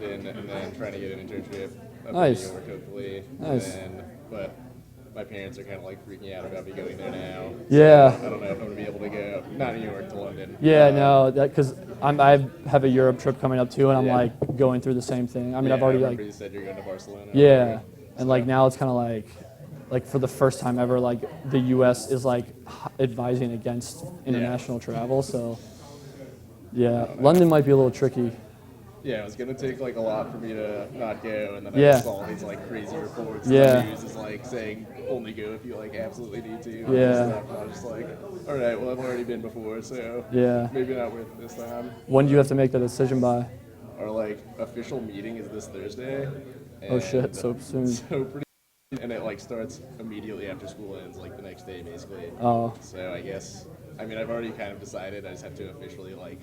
London and then trying to get an internship up Nice. in New York, hopefully. Nice. But my parents are kind of like freaking out about me going there now. Yeah. So I don't know if I'm going to be able to go, not New York, to London. Yeah, no, that because I have a Europe trip coming up too, and I'm Yeah. like going through the same thing. I mean, I've I already remember like you said you're going to Barcelona. yeah, and like now it's kind of like for the first time ever, like the U.S. is like advising against international travel. So yeah, London might be a little tricky. Yeah, it was going to take like a lot for me to not go, and then I Yeah. just saw these like crazy reports. Yeah. The news is like saying only go if you like absolutely need to. And Yeah. stuff. And I was just like, all right, well I've already been before, so Yeah. maybe not worth it this time. When do you have to make that decision by? Our like official meeting is this Thursday. Oh shit, and so soon. So pretty, and it like starts immediately after school ends, like the next day basically. Oh. So I guess, I mean, I've already kind of decided. I just have to officially like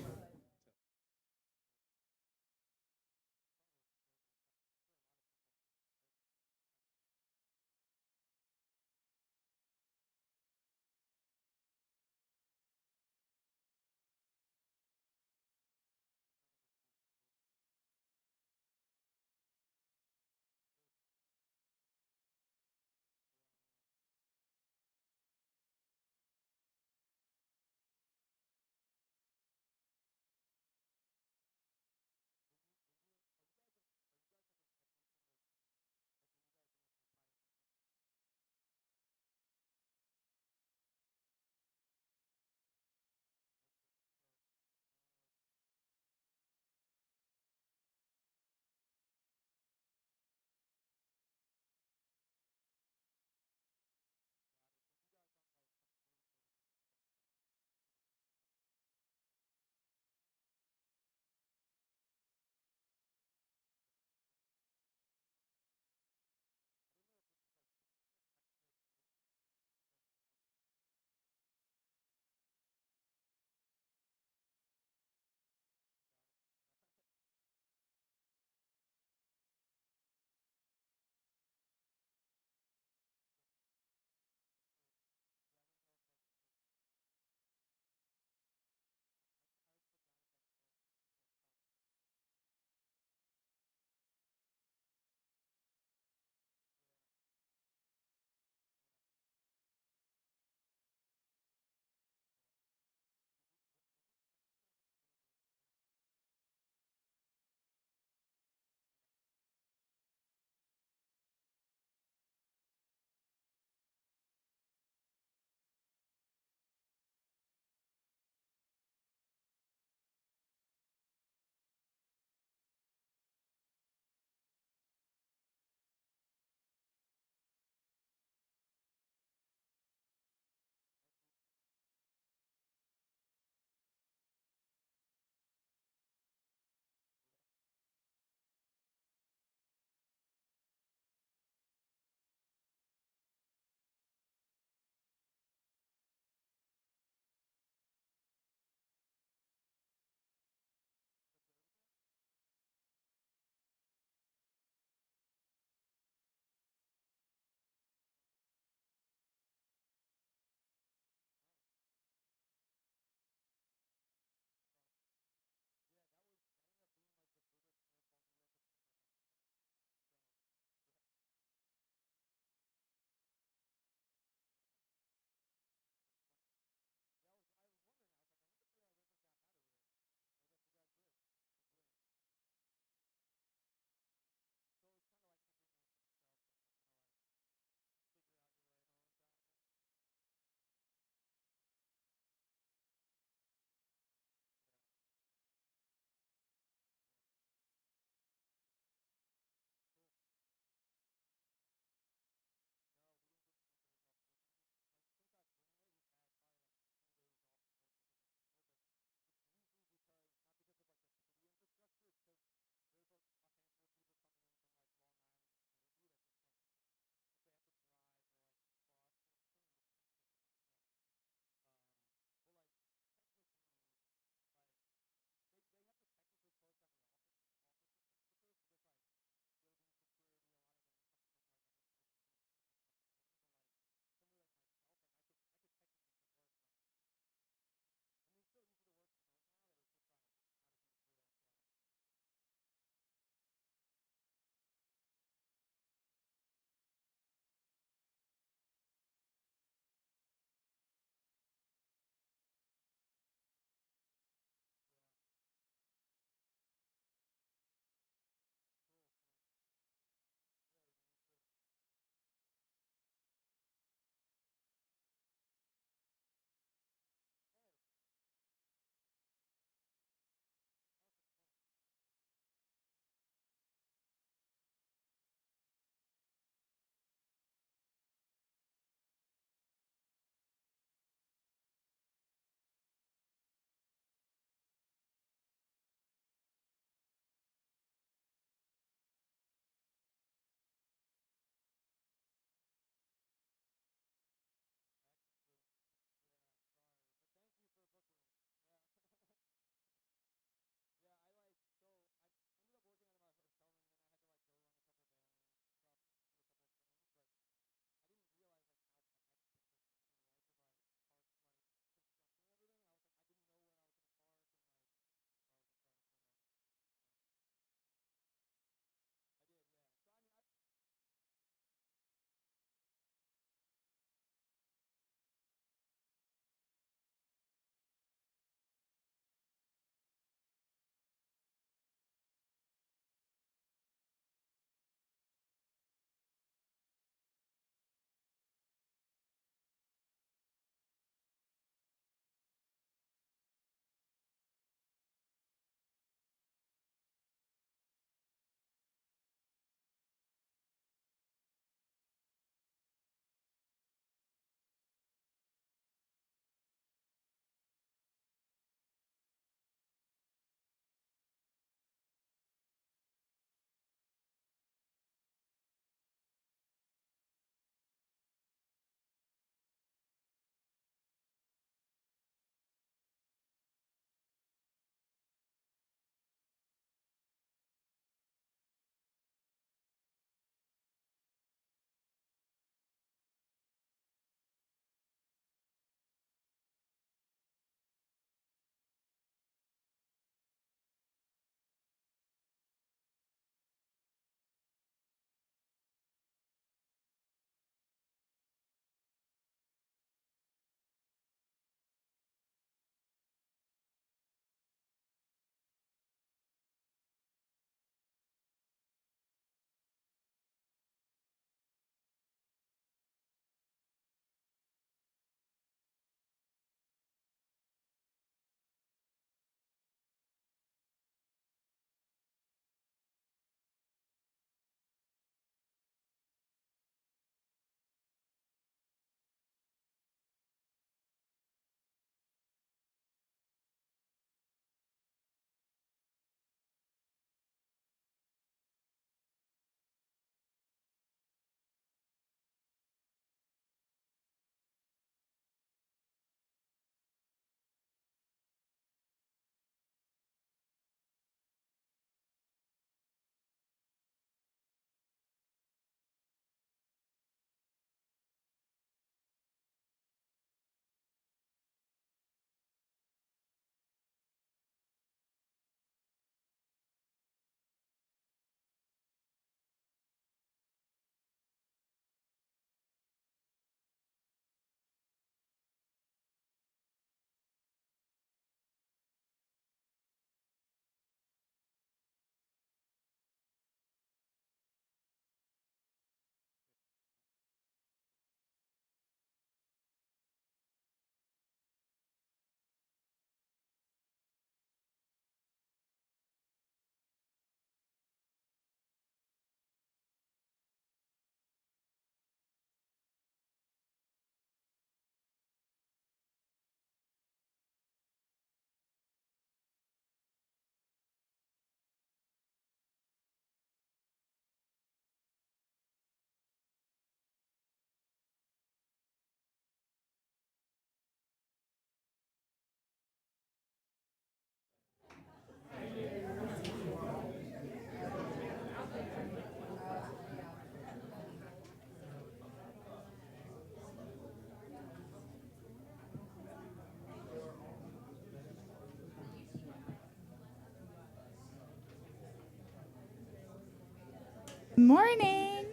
Morning.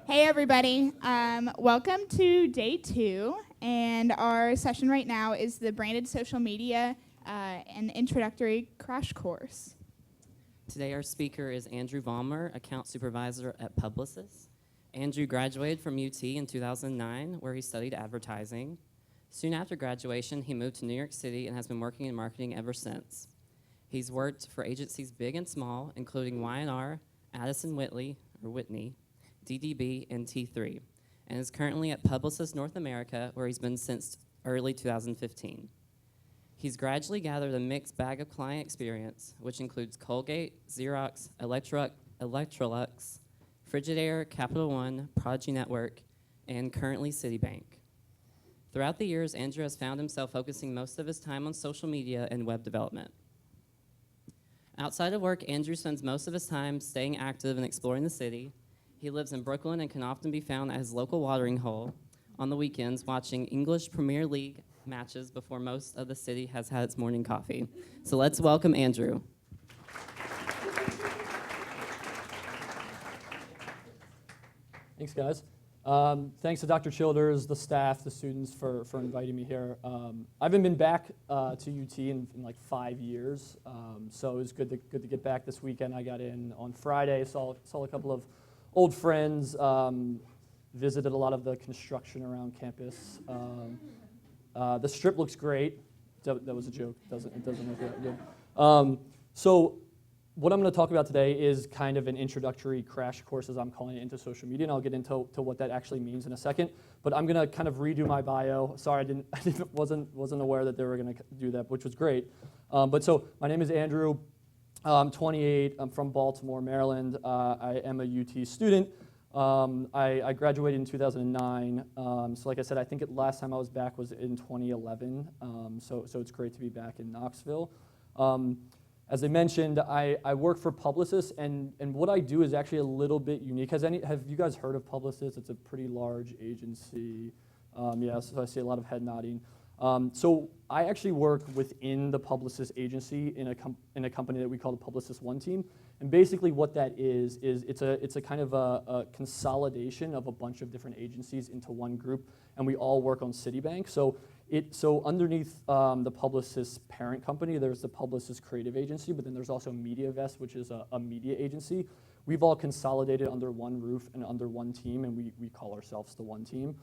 Hey, everybody. Welcome to day 2, and our session right now is the branded social media and introductory crash course. Today our speaker is Andrew Vollmer, account supervisor at Publicis. Andrew graduated from UT in 2009, where he studied advertising. Soon after graduation, he moved to New York City and has been working in marketing ever since. He's worked for agencies big and small, including Y&R, Addison Whitney, DDB, and T3, and is currently at Publicis North America, where he's been since early 2015. He's gradually gathered a mixed bag of client experience, which includes Colgate, Xerox, Electrolux, Frigidaire, Capital One, Prodigy Network, and currently Citibank. Throughout the years, Andrew has found himself focusing most of his time on social media and web development. Outside of work, Andrew spends most of his time staying active and exploring the city. He lives in Brooklyn and can often be found at his local watering hole on the weekends watching English Premier League matches before most of the city has had its morning coffee. So let's welcome Andrew. Thanks, guys. Thanks to Dr. Childers, the staff, the students for inviting me here. I haven't been back to UT in like 5 years, so it was good to get back this weekend. I got in on Friday, saw a couple of old friends, visited a lot of the construction around campus. The strip looks great. That was a joke. It doesn't look that good. So what I'm going to talk about today is kind of an introductory crash course, as I'm calling it, into social media, and I'll get into what that actually means in a second. But I'm going to kind of redo my bio. Sorry, wasn't aware that they were going to do that, which was great. But so my name is Andrew. I'm 28. I'm from Baltimore, Maryland. I am a UT student. I graduated in 2009. So like I said, I think last time I was back was in 2011. So it's great to be back in Knoxville. As I mentioned, I work for Publicis, and what I do is actually a little bit unique. Have you guys heard of Publicis? It's a pretty large agency. Yeah, so I see a lot of head nodding. So I actually work within the Publicis agency in a company that we call the Publicis OneTeam. And basically what that is it's a kind of a consolidation of a bunch of different agencies into one group, and we all work on Citibank. So underneath the Publicis parent company, there's the Publicis creative agency, but then there's also MediaVest, which is a media agency. We've all consolidated under one roof and under one team, and we call ourselves the OneTeam.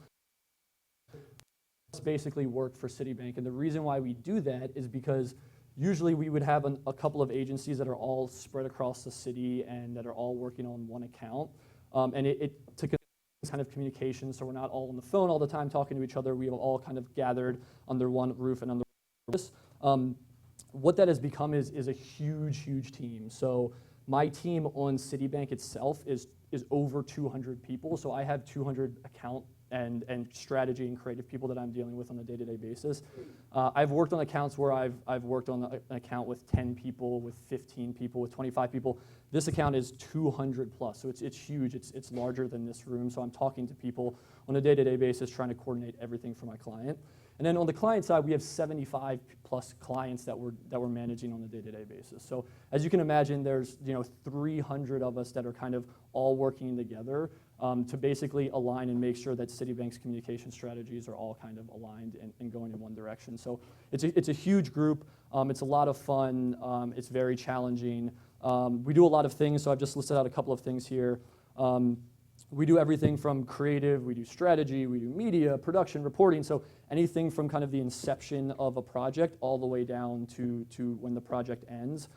Basically work for Citibank, and the reason why we do that is because usually we would have a couple of agencies that are all spread across the city and that are all working on one account, and it took kind of communication, so we're not all on the phone all the time talking to each other. We have all kind of gathered under one roof and under this. What that has become is a huge team. So my team on Citibank itself is over 200 people. So I have 200 account and strategy and creative people that I'm dealing with on a day-to-day basis. I've worked on accounts where I've worked on an account with 10 people, with 15 people, with 25 people. This account is 200 plus, so it's huge. It's larger than this room, so I'm talking to people on a day-to-day basis, trying to coordinate everything for my client. And then on the client side, we have 75 plus clients that we're managing on a day-to-day basis. So as you can imagine, there's 300 of us that are kind of all working together to basically align and make sure that Citibank's communication strategies are all kind of aligned and going in one direction. So it's a huge group. It's a lot of fun. It's very challenging. We do a lot of things, so I've just listed out a couple of things here. We do everything from creative, we do strategy, we do media, production, reporting, so anything from kind of the inception of a project all the way down to when the project ends,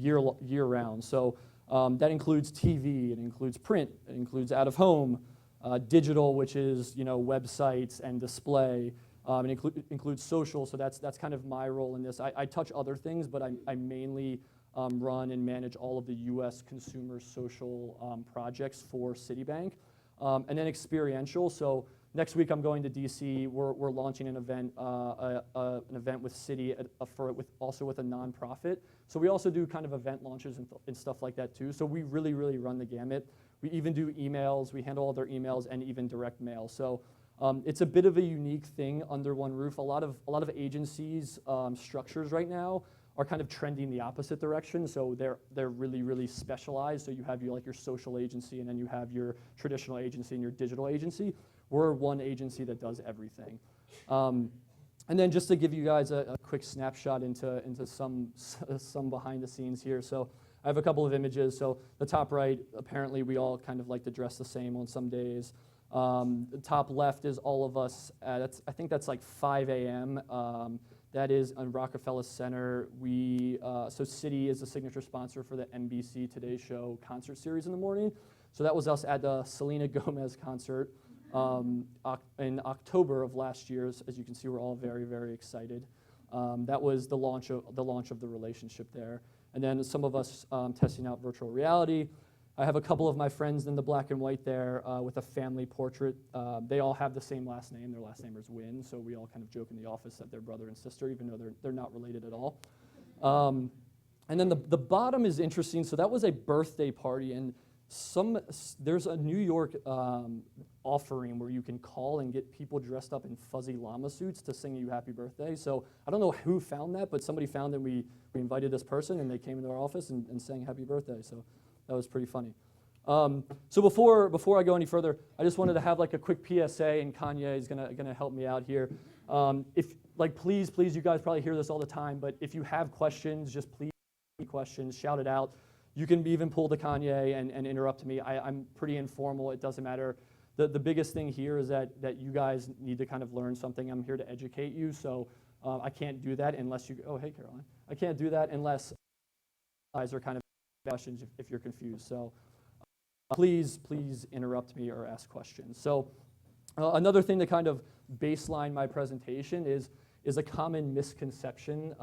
year round. So that includes TV, it includes print, it includes out of home, digital, which is websites and display. It includes social, so that's kind of my role in this. I touch other things, but I mainly run and manage all of the U.S. consumer social projects for Citibank. And then experiential, so next week I'm going to DC. We're launching an event with Citi also with a nonprofit. So we also do kind of event launches and stuff like that too. So we really run the gamut. We even do emails. We handle all their emails and even direct mail. So it's a bit of a unique thing under one roof. A lot of agencies structures right now are kind of trending the opposite direction. So they're really, really specialized. So you have your social agency, and then you have your traditional agency and your digital agency. We're one agency that does everything. And then just to give you guys a quick snapshot into some behind the scenes here. So I have a couple of images. So the top right, apparently we all kind of like to dress the same on some days. The top left is all of us at, I think that's like 5 a.m. That is on Rockefeller Center. So Citi is the signature sponsor for the NBC Today Show concert series in the morning. So that was us at the Selena Gomez concert in October of last year. As you can see, we're all very, very excited. That was the launch of the relationship there. And then some of us testing out virtual reality. I have a couple of my friends in the black and white there with a family portrait. They all have the same last name. Their last name is Wynn, so we all kind of joke in the office that they're brother and sister, even though they're not related at all. And then the bottom is interesting. So that was a birthday party, and there's a New York offering where you can call and get people dressed up in fuzzy llama suits to sing you happy birthday. So I don't know who found that, but somebody found that we invited this person, and they came into our office and sang happy birthday. So that was pretty funny. So before I go any further, I just wanted to have like a quick PSA, and Kanye is gonna help me out here. Please, you guys probably hear this all the time, but if you have questions, just please questions, shout it out. You can even pull the Kanye and interrupt me. I'm pretty informal. It doesn't matter. The biggest thing here is that you guys need to kind of learn something. I'm here to educate you, so I can't do that unless you. Oh, hey, Caroline. I can't do that unless you guys are kind of questions if you're confused. So please interrupt me or ask questions. So another thing to kind of baseline my presentation is a common misconception,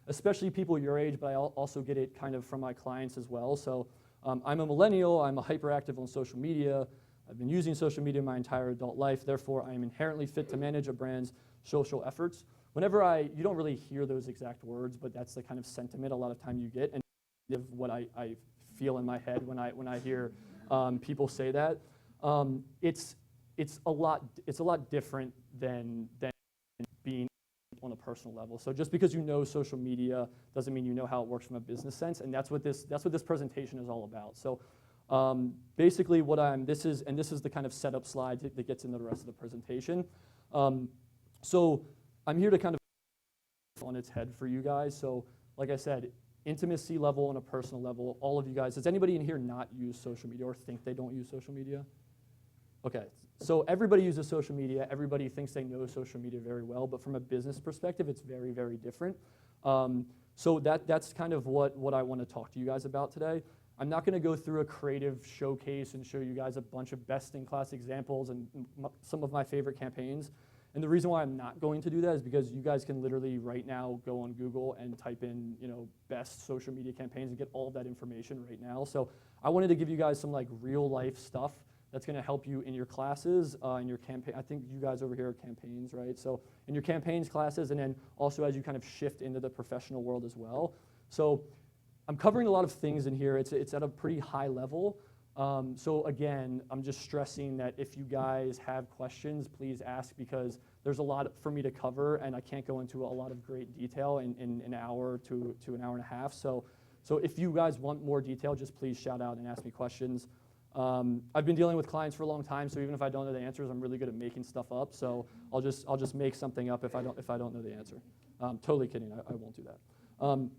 especially people your age, but I also get it kind of from my clients as well. So I'm a millennial. I'm hyperactive on social media. I've been using social media my entire adult life. Therefore, I am inherently fit to manage a brand's social efforts. You don't really hear those exact words, but that's the kind of sentiment a lot of time you get, and what I feel in my head when I hear people say that. It's a lot different than being on a personal level. So just because you know social media doesn't mean you know how it works from a business sense, and that's what this presentation is all about. So basically this is the kind of setup slide that gets into the rest of the presentation. So I'm here to kind of on its head for you guys. So like I said, intimacy level on a personal level, all of you guys, does anybody in here not use social media or think they don't use social media? Okay, so everybody uses social media. Everybody thinks they know social media very well, but from a business perspective, it's very, very different. So that's kind of what I want to talk to you guys about today. I'm not going to go through a creative showcase and show you guys a bunch of best-in-class examples and some of my favorite campaigns. And the reason why I'm not going to do that is because you guys can literally right now go on Google and type in, best social media campaigns and get all of that information right now. So I wanted to give you guys some like real-life stuff that's going to help you in your classes, in your campaign. I think you guys over here are campaigns, right? So in your campaigns classes, and then also as you kind of shift into the professional world as well. So I'm covering a lot of things in here. It's at a pretty high level. So again, I'm just stressing that if you guys have questions, please ask, because there's a lot for me to cover, and I can't go into a lot of great detail in an hour to an hour and a half. So if you guys want more detail, just please shout out and ask me questions. I've been dealing with clients for a long time, so even if I don't know the answers, I'm really good at making stuff up. So I'll just make something up if I don't know the answer. Totally kidding. I won't do that.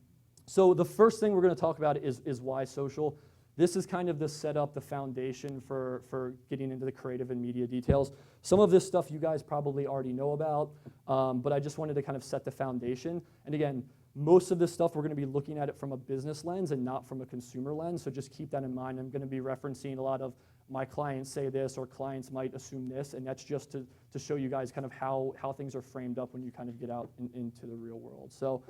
So the first thing we're going to talk about is why social. This is kind of the setup, the foundation for getting into the creative and media details. Some of this stuff you guys probably already know about, but I just wanted to kind of set the foundation. And again, most of this stuff we're going to be looking at it from a business lens and not from a consumer lens, so just keep that in mind. I'm going to be referencing a lot of my clients say this, or clients might assume this, and that's just to show you guys kind of how things are framed up when you kind of get out into the real world. So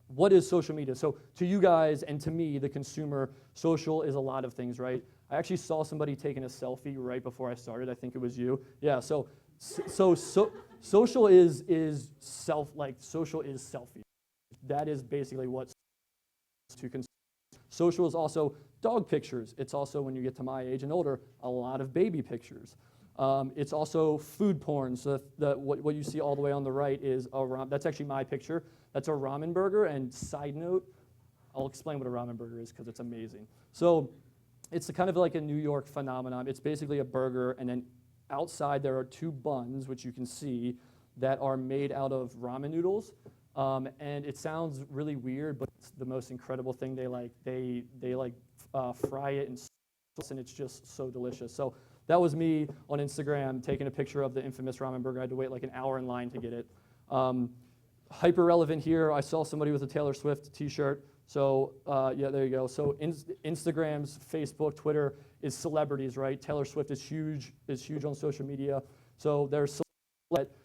what is social media? So to you guys and to me, the consumer, social is a lot of things, right? I actually saw somebody taking a selfie right before I started. I think it was you. Yeah, so social is social is selfie. That is basically what to consume. Social is also dog pictures. It's also, when you get to my age and older, a lot of baby pictures. It's also food porn. So what you see all the way on the right is that's actually my picture. That's a ramen burger. And side note, I'll explain what a ramen burger is because it's amazing. So it's kind of like a New York phenomenon. It's basically a burger, and then outside there are two buns, which you can see, that are made out of ramen noodles. And it sounds really weird, but it's the most incredible thing. They fry it in sauce, and it's just so delicious. So that was me on Instagram taking a picture of the infamous ramen burger. I had to wait like an hour in line to get it. Hyper relevant here. I saw somebody with a Taylor Swift T-shirt. So yeah, there you go. So Instagram's, Facebook, Twitter is celebrities, right? Taylor Swift is huge on social media. So there's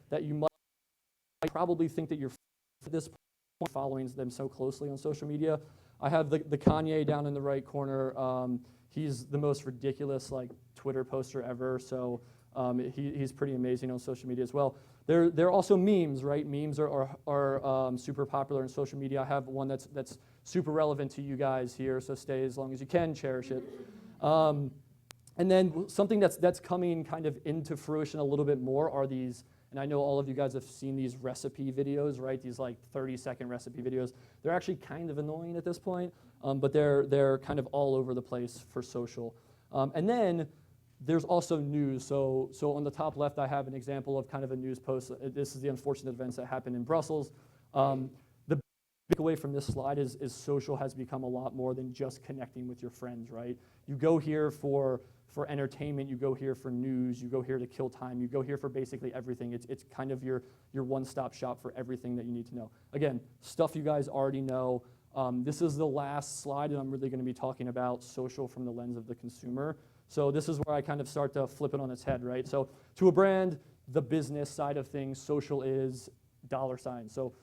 that you might probably think that you're at this point following them so closely on social media. I have the Kanye down in the right corner. He's the most ridiculous like Twitter poster ever. So he's pretty amazing on social media as well. There are also memes, right? Memes are super popular in social media. I have one that's super relevant to you guys here, so stay as long as you can, cherish it. And then something that's coming kind of into fruition a little bit more are these, and I know all of you guys have seen these recipe videos, right? These like 30-second recipe videos. They're actually kind of annoying at this point, but they're kind of all over the place for social. And then there's also news. So on the top left, I have an example of kind of a news post. This is the unfortunate events that happened in Brussels. The big away from this slide is social has become a lot more than just connecting with your friends, right? You go here for entertainment, you go here for news, you go here to kill time, you go here for basically everything. It's kind of your one-stop shop for everything that you need to know. Again, stuff you guys already know. This is the last slide, and I'm really going to be talking about social from the lens of the consumer. So this is where I kind of start to flip it on its head, right? So to a brand, the business side of things, social is dollar signs. So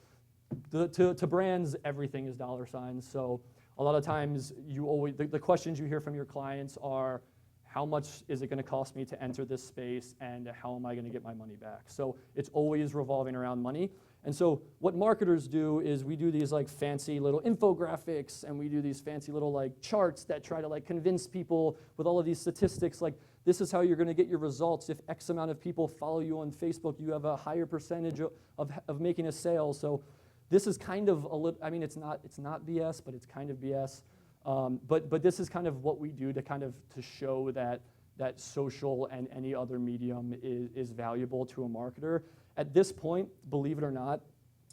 to brands, everything is dollar signs. So a lot of times the questions you hear from your clients are, how much is it going to cost me to enter this space, and how am I going to get my money back? So it's always revolving around money. And so what marketers do is we do these like fancy little infographics, and we do these fancy little like charts that try to like convince people with all of these statistics, like this is how you're going to get your results. If X amount of people follow you on Facebook, you have a higher percentage of making a sale. So this is kind of a little, I mean, it's not BS, but it's kind of BS. But this is kind of what we do to show that social and any other medium is valuable to a marketer. At this point, believe it or not,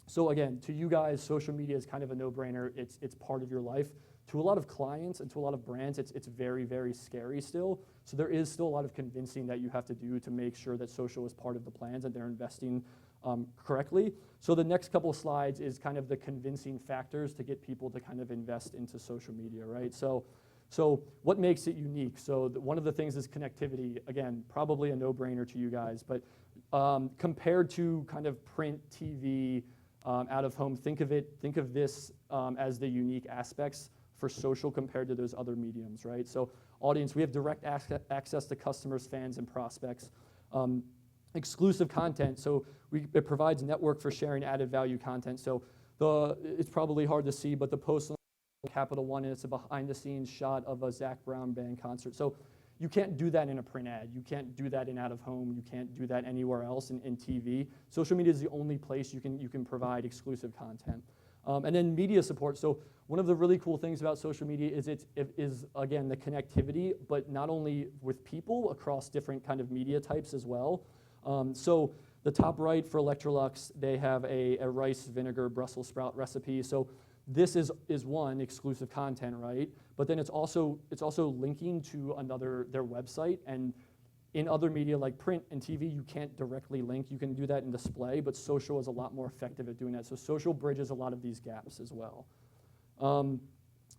so again, to you guys, social media is kind of a no-brainer. It's part of your life. To a lot of clients and to a lot of brands, it's very, very scary still. So there is still a lot of convincing that you have to do to make sure that social is part of the plans and they're investing correctly. So the next couple of slides is kind of the convincing factors to get people to kind of invest into social media, right? So what makes it unique? So one of the things is connectivity. Again, probably a no-brainer to you guys, but compared to kind of print, TV, out of home, think of this as the unique aspects for social compared to those other mediums, right? So audience, we have direct access to customers, fans, and prospects. Exclusive content, so it provides network for sharing added value content. So it's probably hard to see, but the post on Capital One, and it's a behind-the-scenes shot of a Zac Brown band concert. So you can't do that in a print ad. You can't do that in out of home. You can't do that anywhere else in TV. Social media is the only place you can provide exclusive content. And then media support. So one of the really cool things about social media is again the connectivity, but not only with people across different kind of media types as well. So the top right for Electrolux, they have a rice vinegar Brussels sprout recipe. So this is one exclusive content, right? But then it's also linking to their website, and in other media like print and TV, you can't directly link. You can do that in display, but social is a lot more effective at doing that. So social bridges a lot of these gaps as well.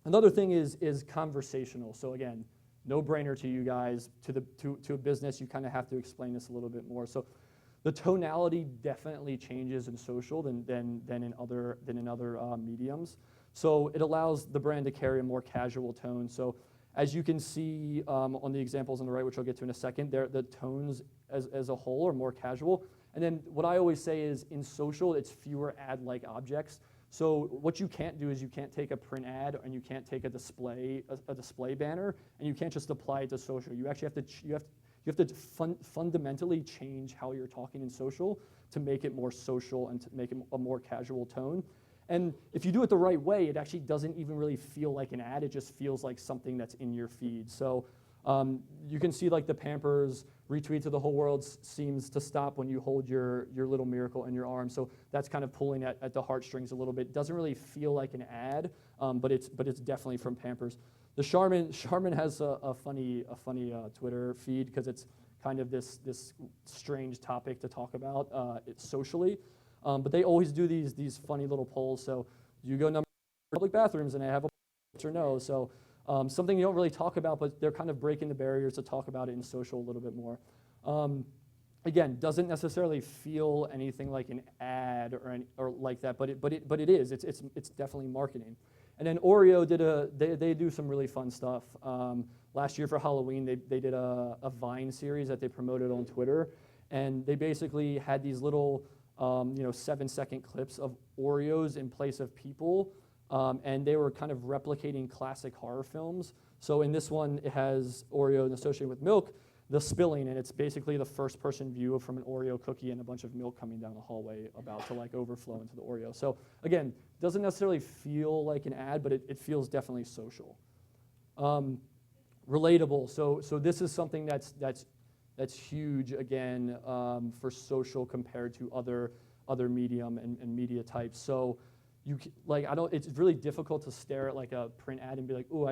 Another thing is conversational. So again, no-brainer to you guys. To a business, you kind of have to explain this a little bit more. So the tonality definitely changes in social than in other mediums. So it allows the brand to carry a more casual tone. So as you can see on the examples on the right, which I'll get to in a second, the tones as a whole are more casual. And then what I always say is in social, it's fewer ad-like objects. So what you can't do is you can't take a print ad and you can't take a display banner, and you can't just apply it to social. You actually You have to fundamentally change how you're talking in social to make it more social and to make it a more casual tone. And if you do it the right way, it actually doesn't even really feel like an ad. It just feels like something that's in your feed. So you can see like the Pampers retweet to the whole world seems to stop when you hold your little miracle in your arm. So that's kind of pulling at the heartstrings a little bit. Doesn't really feel like an ad, but it's definitely from Pampers. The Charmin has a funny Twitter feed because it's kind of this strange topic to talk about socially. But they always do these funny little polls. So you go number public bathrooms and they have a yes or no. So something you don't really talk about, but they're kind of breaking the barriers to talk about it in social a little bit more. Again, doesn't necessarily feel anything like an ad or like that, but it is. It's definitely marketing. And then Oreo they do some really fun stuff. Last year for Halloween, they did a Vine series that they promoted on Twitter, and they basically had these little 7-second clips of Oreos in place of people, and they were kind of replicating classic horror films. So in this one, it has Oreo associated with milk, the spilling, and it's basically the first-person view from an Oreo cookie and a bunch of milk coming down the hallway about to like overflow into the Oreo. So again, doesn't necessarily feel like an ad, but it feels definitely social. Relatable. So this is something that's huge again for social compared to other medium and media types. So it's really difficult to stare at like a print ad and be like, oh,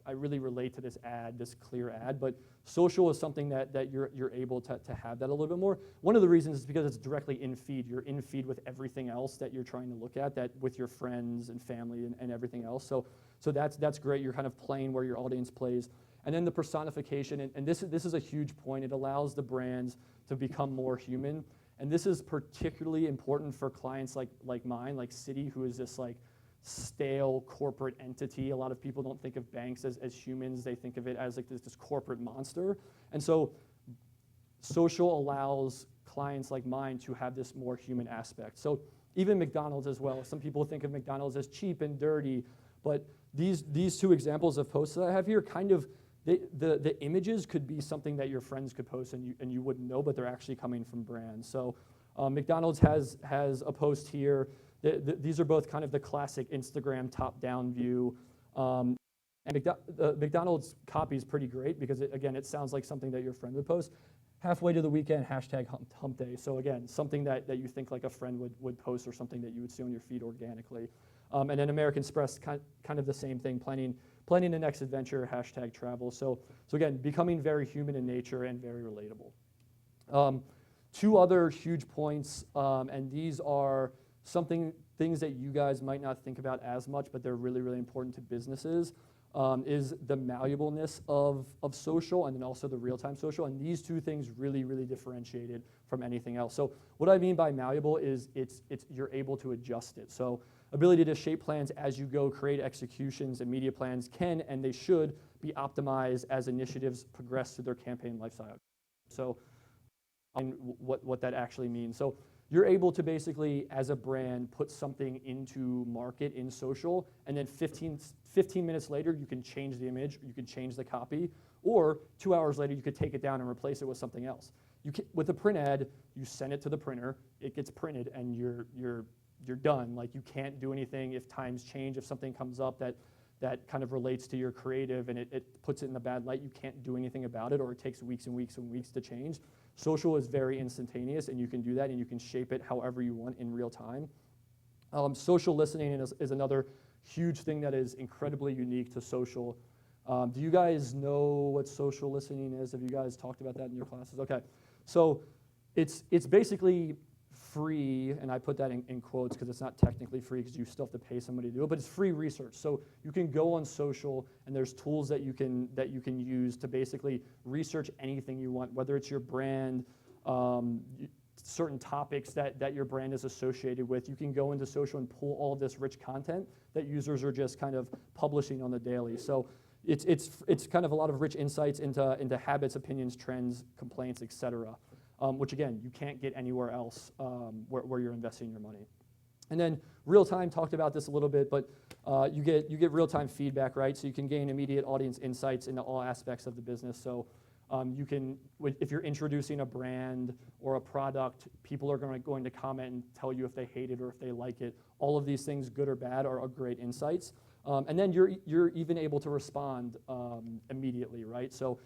I really relate to this ad, this clear ad. But social is something that you're able to have that a little bit more. One of the reasons is because it's directly in feed. You're in feed with everything else that you're trying to look at, that with your friends and family and everything else. So that's great. You're kind of playing where your audience plays. And then the personification, and this is a huge point. It allows the brands to become more human. And this is particularly important for clients like mine, like Citi, who is this like stale corporate entity. A lot of people don't think of banks as humans. They think of it as like this corporate monster. And so social allows clients like mine to have this more human aspect. So even McDonald's as well. Some people think of McDonald's as cheap and dirty, but these two examples of posts that I have here kind of, the images could be something that your friends could post and you wouldn't know, but they're actually coming from brands. So McDonald's has a post here. These are both kind of the classic Instagram top-down view. And McDonald's copy is pretty great because, it sounds like something that your friend would post. Halfway to the weekend, hashtag hump day. So again, something that you think like a friend would post or something that you would see on your feed organically. And then American Express, kind of the same thing, planning the next adventure, hashtag travel. So again, becoming very human in nature and very relatable. Two other huge points, and these are things that you guys might not think about as much, but they're really, really important to businesses, is the malleableness of social and then also the real-time social. And these two things really, really differentiated from anything else. So what I mean by malleable is you're able to adjust it. So ability to shape plans as you go, create executions, and media plans can and they should be optimized as initiatives progress through their campaign lifecycle. So and what that actually means. So you're able to basically, as a brand, put something into market in social, and then 15 minutes later, you can change the image, you can change the copy, or 2 hours later, you could take it down and replace it with something else. With a print ad, you send it to the printer, it gets printed, and you're done. Like, you can't do anything if times change, if something comes up that kind of relates to your creative and it puts it in a bad light, you can't do anything about it, or it takes weeks and weeks and weeks to change. Social is very instantaneous, and you can do that, and you can shape it however you want in real time. Social listening is another huge thing that is incredibly unique to social. Do you guys know what social listening is? Have you guys talked about that in your classes? Okay, so it's basically free, and I put that in quotes because it's not technically free because you still have to pay somebody to do it, but it's free research. So you can go on social, and there's tools that you can use to basically research anything you want, whether it's your brand, certain topics that your brand is associated with. You can go into social and pull all of this rich content that users are just kind of publishing on the daily. So it's kind of a lot of rich insights into habits, opinions, trends, complaints, etc. Which again, you can't get anywhere else where you're investing your money. And then real-time, talked about this a little bit, but you get real-time feedback, right? So you can gain immediate audience insights into all aspects of the business. So You can, if you're introducing a brand or a product, people are going to comment and tell you if they hate it or if they like it. All of these things, good or bad, are great insights. And then you're even able to respond immediately, right? So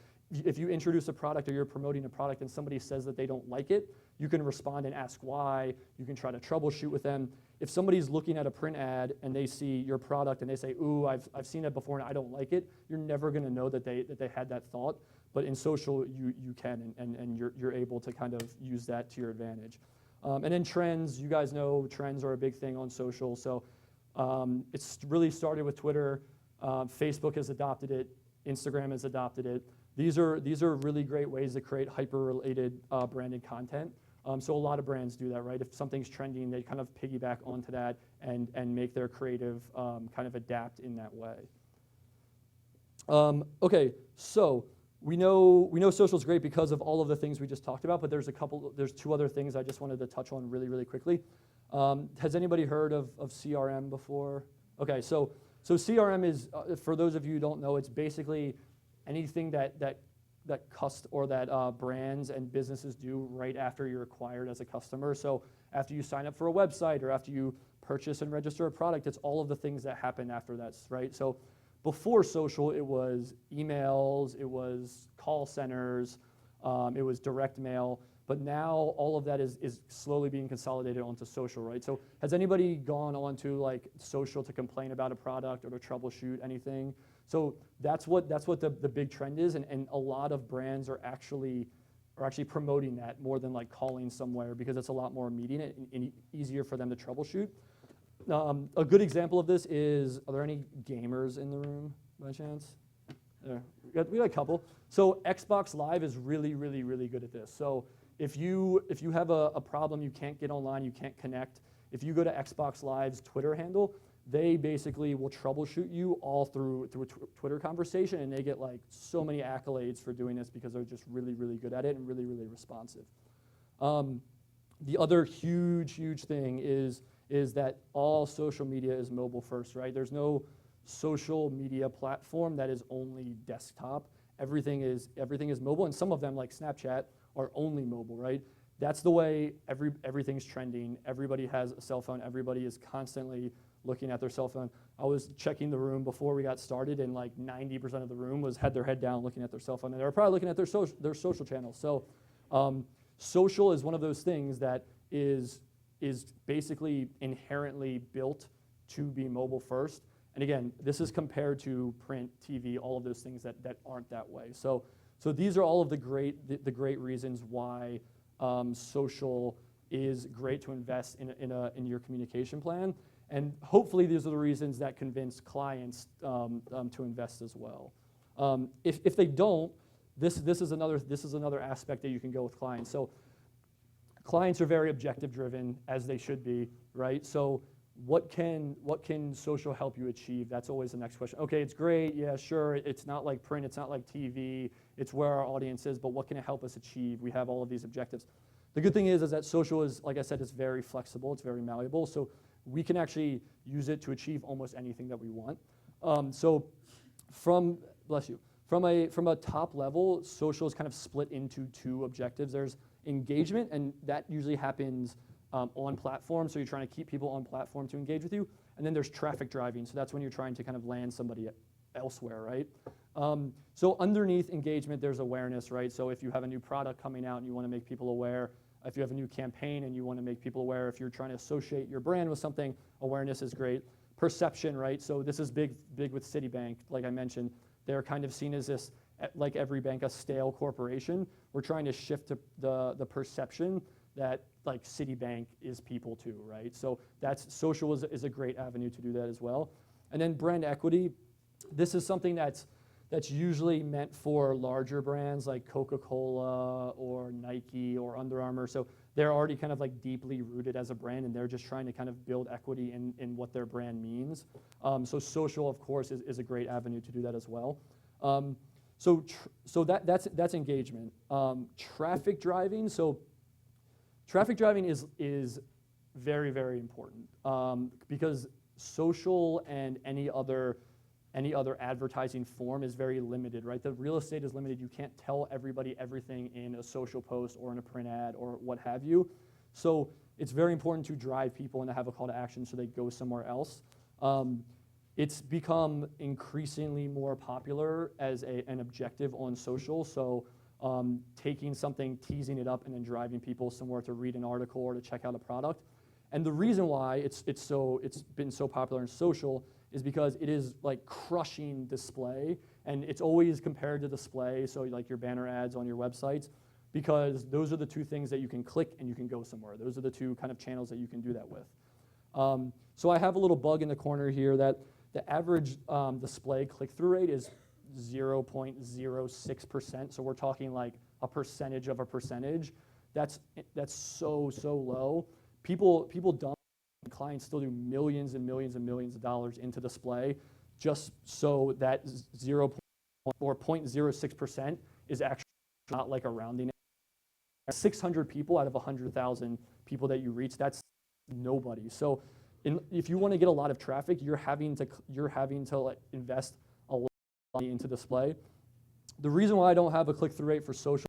if you introduce a product or you're promoting a product and somebody says that they don't like it, you can respond and ask why. You can try to troubleshoot with them. If somebody's looking at a print ad and they see your product and they say, ooh, I've seen it before and I don't like it, you're never going to know that they had that thought. But in social, you can, and you're able to kind of use that to your advantage. And then trends, you guys know trends are a big thing on social. So it's really started with Twitter. Facebook has adopted it. Instagram has adopted it. These are really great ways to create hyper-related branded content. So a lot of brands do that, right? If something's trending, they kind of piggyback onto that and make their creative kind of adapt in that way. Okay, so we know social is great because of all of the things we just talked about, but there's two other things I just wanted to touch on really, really quickly. Has anybody heard of CRM before? Okay, so CRM is, for those of you who don't know, it's basically anything that brands and businesses do right after you're acquired as a customer. So after you sign up for a website or after you purchase and register a product, it's all of the things that happen after that, right? So before social, it was emails, it was call centers, it was direct mail, but now all of that is slowly being consolidated onto social, right? So has anybody gone onto like social to complain about a product or to troubleshoot anything? So that's what the big trend is, and a lot of brands are actually promoting that more than like calling somewhere because it's a lot more immediate and easier for them to troubleshoot. A good example of this is, are there any gamers in the room by chance? There. We got a couple. So Xbox Live is really, really, really good at this. So if you have a problem, you can't get online, you can't connect, if you go to Xbox Live's Twitter handle, they basically will troubleshoot you all through a Twitter conversation, and they get like so many accolades for doing this because they're just really, really good at it and really, really responsive. The other huge thing is that all social media is mobile first, right? There's no social media platform that is only desktop. Everything is mobile, and some of them, like Snapchat, are only mobile, right? That's the way everything's trending. Everybody has a cell phone. Everybody is constantly looking at their cell phone. I was checking the room before we got started, and like 90% of the room had their head down looking at their cell phone, and they were probably looking at their social channels. So social is one of those things that is basically inherently built to be mobile first. And again, this is compared to print, TV, all of those things that aren't that way. So these are all of the great reasons why social is great to invest in your communication plan. And hopefully these are the reasons that convince clients to invest as well. If they don't, this is another aspect that you can go with clients. So clients are very objective driven, as they should be, right? So what can social help you achieve? That's always the next question. Okay, it's great, yeah, sure, it's not like print, it's not like TV, it's where our audience is, but what can it help us achieve? We have all of these objectives. The good thing is that social is, like I said, it's very flexible, it's very malleable, so we can actually use it to achieve almost anything that we want. So from a top level, social is kind of split into two objectives. There's engagement, and that usually happens on platform, so you're trying to keep people on platform to engage with you. And then there's traffic driving, so that's when you're trying to kind of land somebody elsewhere, right? So underneath engagement, there's awareness, right? So if you have a new product coming out and you want to make people aware, if you have a new campaign and you want to make people aware, if you're trying to associate your brand with something, awareness is great. Perception, right? So this is big with Citibank, like I mentioned. They're kind of seen as this, like every bank, a stale corporation. We're trying to shift the perception that like Citibank is people too, right? So that's social is a great avenue to do that as well. And then brand equity, this is something that's usually meant for larger brands like Coca-Cola or Nike or Under Armour. So they're already kind of like deeply rooted as a brand, and they're just trying to kind of build equity in what their brand means. So social, of course, is a great avenue to do that as well. So that's engagement. Traffic driving. So traffic driving is very, very important because social and any other any other advertising form is very limited, right? The real estate is limited. You can't tell everybody everything in a social post or in a print ad or what have you. So it's very important to drive people and to have a call to action so they go somewhere else. It's become increasingly more popular as an objective on social. So taking something, teasing it up, and then driving people somewhere to read an article or to check out a product. And the reason why it's been so popular in social is because it is like crushing display, and it's always compared to display, so like your banner ads on your websites, because those are the two things that you can click and you can go somewhere. Those are the two kind of channels that you can do that with. So I have a little bug in the corner here that the average display click-through rate is 0.06%, so we're talking like a percentage of a percentage. That's so low. People dump, clients still do millions and millions and millions of dollars into display just so that 0.06% is actually not like a rounding. 600 people out of 100,000 people that you reach, that's nobody. So if you want to get a lot of traffic, you're having to like invest a lot of money into display. The reason why I don't have a click-through rate for social,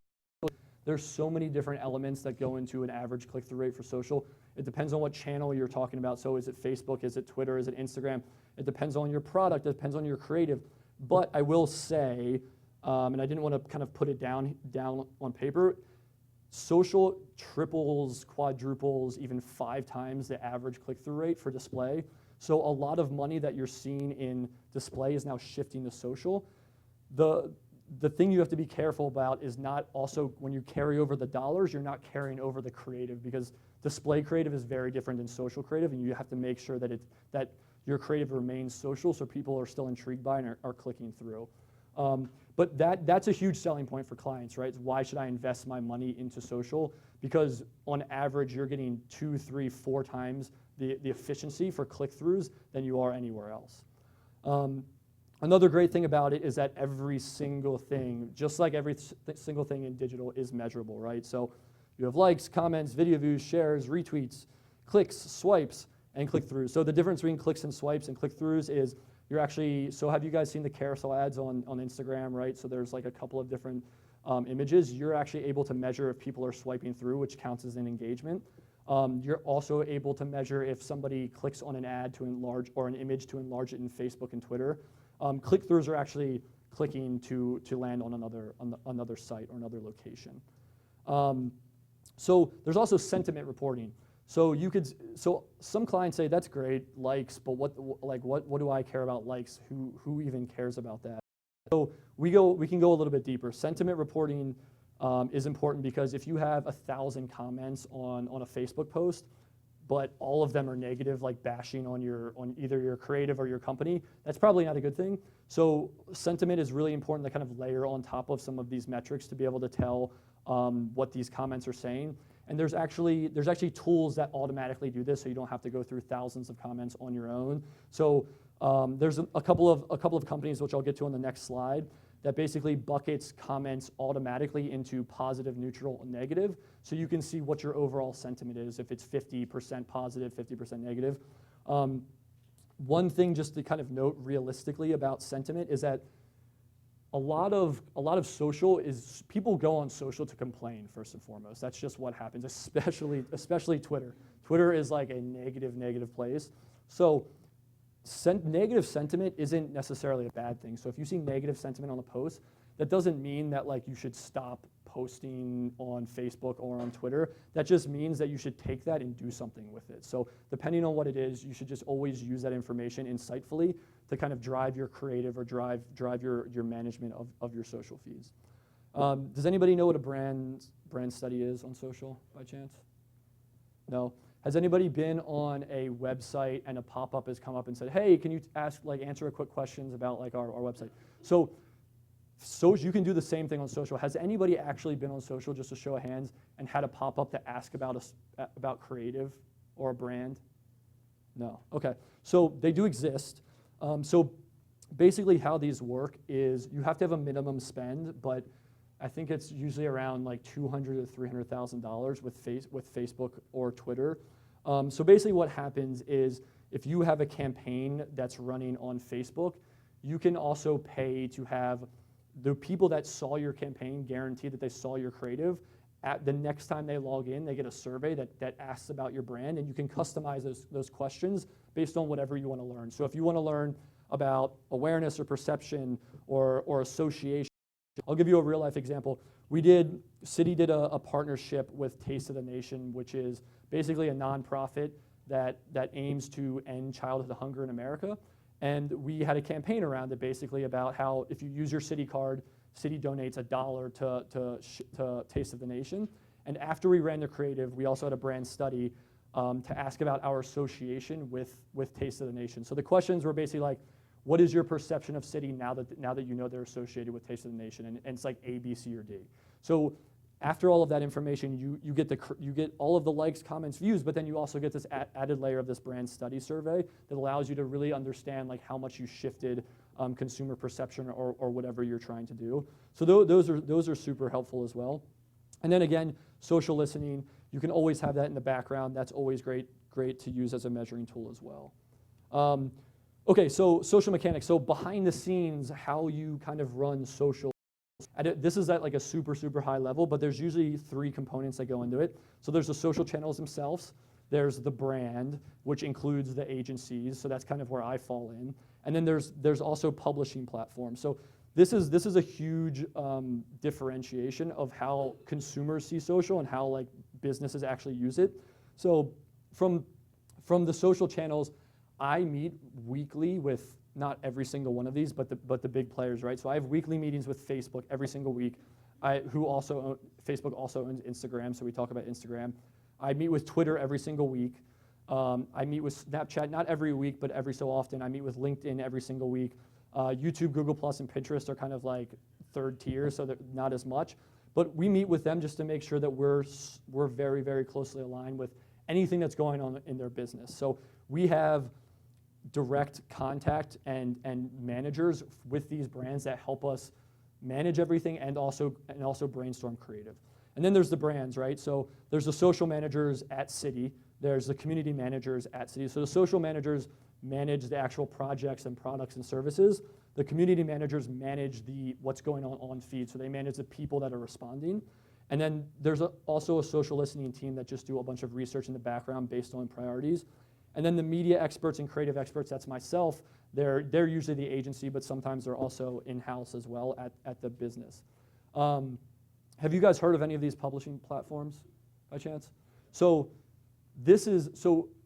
there's so many different elements that go into an average click-through rate for social. It depends on what channel you're talking about. So is it Facebook, is it Twitter, is it Instagram? It depends on your product, it depends on your creative. But I will say, and I didn't want to kind of put it down on paper, social triples, quadruples, even 5 times the average click-through rate for display. So a lot of money that you're seeing in display is now shifting to social. The thing you have to be careful about is not also when you carry over the dollars, you're not carrying over the creative, because display creative is very different than social creative, and you have to make sure that your creative remains social so people are still intrigued by and are clicking through. But that's a huge selling point for clients, right? Why should I invest my money into social? Because on average, you're getting 2, 3, 4 times the efficiency for click-throughs than you are anywhere else. Another great thing about it is that every single thing, just like every single thing in digital, is measurable, right? So you have likes, comments, video views, shares, retweets, clicks, swipes, and click-throughs. So the difference between clicks and swipes and click-throughs is you're actually, so have you guys seen the carousel ads on Instagram, right? So there's like a couple of different images. You're actually able to measure if people are swiping through, which counts as an engagement. You're also able to measure if somebody clicks on an ad to enlarge, or an image to enlarge it in Facebook and Twitter. Click-throughs are actually clicking to land on another site or another location. So there's also sentiment reporting. So some clients say that's great, likes, but what do I care about likes? Who even cares about that? So we can go a little bit deeper. Sentiment reporting is important because if you have 1,000 comments on a Facebook post, but all of them are negative, like bashing on either your creative or your company, that's probably not a good thing. So sentiment is really important to kind of layer on top of some of these metrics to be able to tell what these comments are saying. And there's actually tools that automatically do this, so you don't have to go through thousands of comments on your own. So there's a couple of companies, which I'll get to on the next slide, that basically buckets comments automatically into positive, neutral, and negative, so you can see what your overall sentiment is, if it's 50% positive, 50% negative. One thing just to kind of note realistically about sentiment is that a lot of social is, people go on social to complain first and foremost. That's just what happens, especially Twitter. Twitter is like a negative place. So negative sentiment isn't necessarily a bad thing. So if you see negative sentiment on a post, that doesn't mean that like you should stop posting on Facebook or on Twitter. That just means that you should take that and do something with it. So depending on what it is, you should just always use that information insightfully to kind of drive your creative or drive your management of your social feeds. Does anybody know what a brand study is on social by chance? No? Has anybody been on a website and a pop-up has come up and said, hey, can you answer a quick questions about like our website? So you can do the same thing on social. Has anybody actually been on social, just a show of hands, and had a pop-up to ask about creative or a brand? No. Okay. So they do exist. So basically how these work is you have to have a minimum spend, but I think it's usually around like $200,000 to $300,000 with Facebook or Twitter. So basically what happens is if you have a campaign that's running on Facebook, you can also pay to have the people that saw your campaign guarantee that they saw your creative. At the next time they log in, they get a survey that asks about your brand, and you can customize those questions based on whatever you want to learn. So if you want to learn about awareness or perception or association, I'll give you a real life example. City did a partnership with Taste of the Nation, which is basically a nonprofit that aims to end childhood hunger in America. And we had a campaign around it basically about how if you use your City card, City donates $1 to Taste of the Nation. And after we ran the creative, we also had a brand study to ask about our association with Taste of the Nation. So the questions were basically like, what is your perception of City now that you know they're associated with Taste of the Nation? And it's like A, B, C, or D. So after all of that information, you get all of the likes, comments, views, but then you also get this added layer of this brand study survey that allows you to really understand like how much you shifted consumer perception or whatever you're trying to do. So those are super helpful as well. And then again, social listening, you can always have that in the background. That's always great to use as a measuring tool as well. Okay, so social mechanics. So behind the scenes, how you kind of run social. This is at like a super, super high level, but there's usually 3 components that go into it. So there's the social channels themselves. There's the brand, which includes the agencies. So that's kind of where I fall in. And then there's also publishing platforms. So this is a huge differentiation of how consumers see social and how like businesses actually use it. So from the social channels, I meet weekly with not every single one of these, but the big players, right? So I have weekly meetings with Facebook every single week. Facebook also owns Instagram, so we talk about Instagram. I meet with Twitter every single week. I meet with Snapchat not every week, but every so often. I meet with LinkedIn every single week. YouTube, Google Plus, and Pinterest are kind of like third tier, so they're not as much. But we meet with them just to make sure that we're very, very closely aligned with anything that's going on in their business. So we have direct contact and managers with these brands that help us manage everything and also brainstorm creative. And then there's the brands, right? So there's the social managers at City. There's the community managers at City. So the social managers manage the actual projects and products and services. The community managers manage what's going on feed. So they manage the people that are responding. And then there's also a social listening team that just do a bunch of research in the background based on priorities. And then the media experts and creative experts, that's myself. They're usually the agency, but sometimes they're also in-house as well at the business. Have you guys heard of any of these publishing platforms by chance? So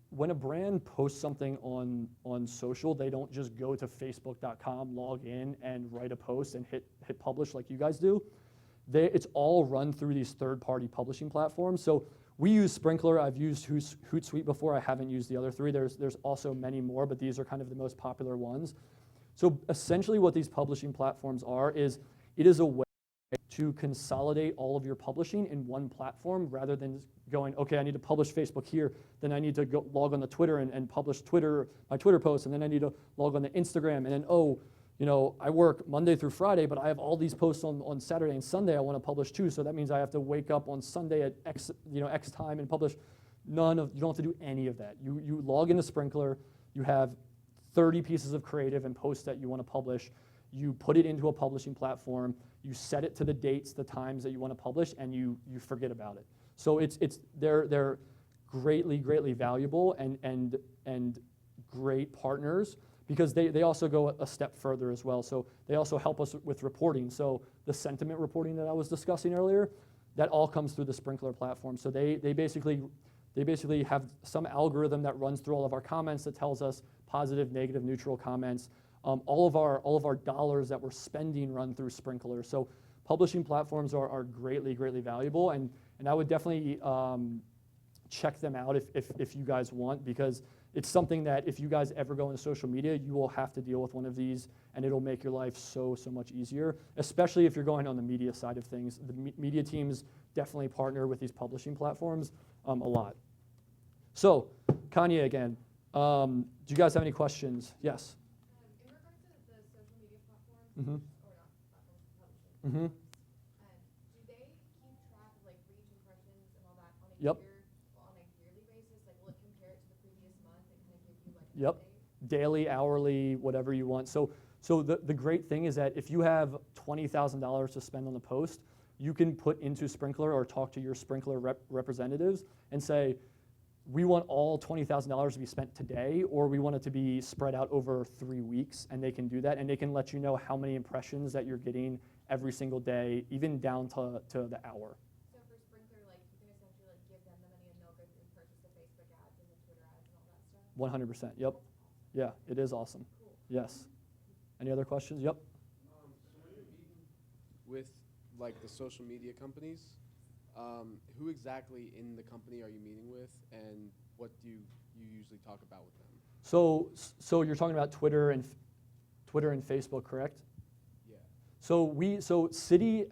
when a brand posts something on social, they don't just go to facebook.com, log in, and write a post and hit publish like you guys do. It's all run through these third-party publishing platforms. So we use Sprinkler. I've used Hootsuite before. I haven't used the other 3. There's also many more, but these are kind of the most popular ones. So essentially what these publishing platforms is it is a way to consolidate all of your publishing in one platform rather than going, okay, I need to publish Facebook here, then I need to go log on to Twitter and publish my Twitter post, and then I need to log on to Instagram, and then, I work Monday through Friday, but I have all these posts on Saturday and Sunday I want to publish too, so that means I have to wake up on Sunday at X time and publish. You don't have to do any of that. You log into Sprinkler, you have 30 pieces of creative and posts that you want to publish, you put it into a publishing platform, you set it to the dates, the times that you want to publish, and you forget about it. So they're greatly valuable and great partners, because they also go a step further as well. So they also help us with reporting. So the sentiment reporting that I was discussing earlier, that all comes through the Sprinkler platform. So they basically have some algorithm that runs through all of our comments that tells us positive, negative, neutral comments. All of our dollars that we're spending run through Sprinkler. So publishing platforms are greatly valuable, and I would definitely check them out if you guys want, because it's something that if you guys ever go into social media, you will have to deal with one of these, and it'll make your life so much easier, especially if you're going on the media side of things. The media teams definitely partner with these publishing platforms a lot. So Kanye again, do you guys have any questions? Yes? In regards to the social media platforms, Mm-hmm. or not platforms, publishing Mm-hmm. do they keep track of like reach impressions and all that on a Yep. yearly basis? Like, will it compare it to the previous month and kind of give you like an Yep. update? Daily, hourly, whatever you want. So So the great thing is that if you have $20,000 to spend on the post, you can put into Sprinkler or talk to your Sprinkler representatives and say, we want all $20,000 to be spent today, or we want it to be spread out over 3 weeks, and they can do that, and they can let you know how many impressions that you're getting every single day, even down to the hour. So for Sprinkler, like you can essentially like give them the money and they'll go through and purchase the Facebook ads and the Twitter ads and all that stuff. 100%, yep. Yeah, it is awesome. Cool. Yes. Any other questions? Yep. So when you're meeting with like the social media companies, who exactly in the company are you meeting with, and what do you usually talk about with them? So you're talking about Twitter and Facebook, correct? Yeah. So City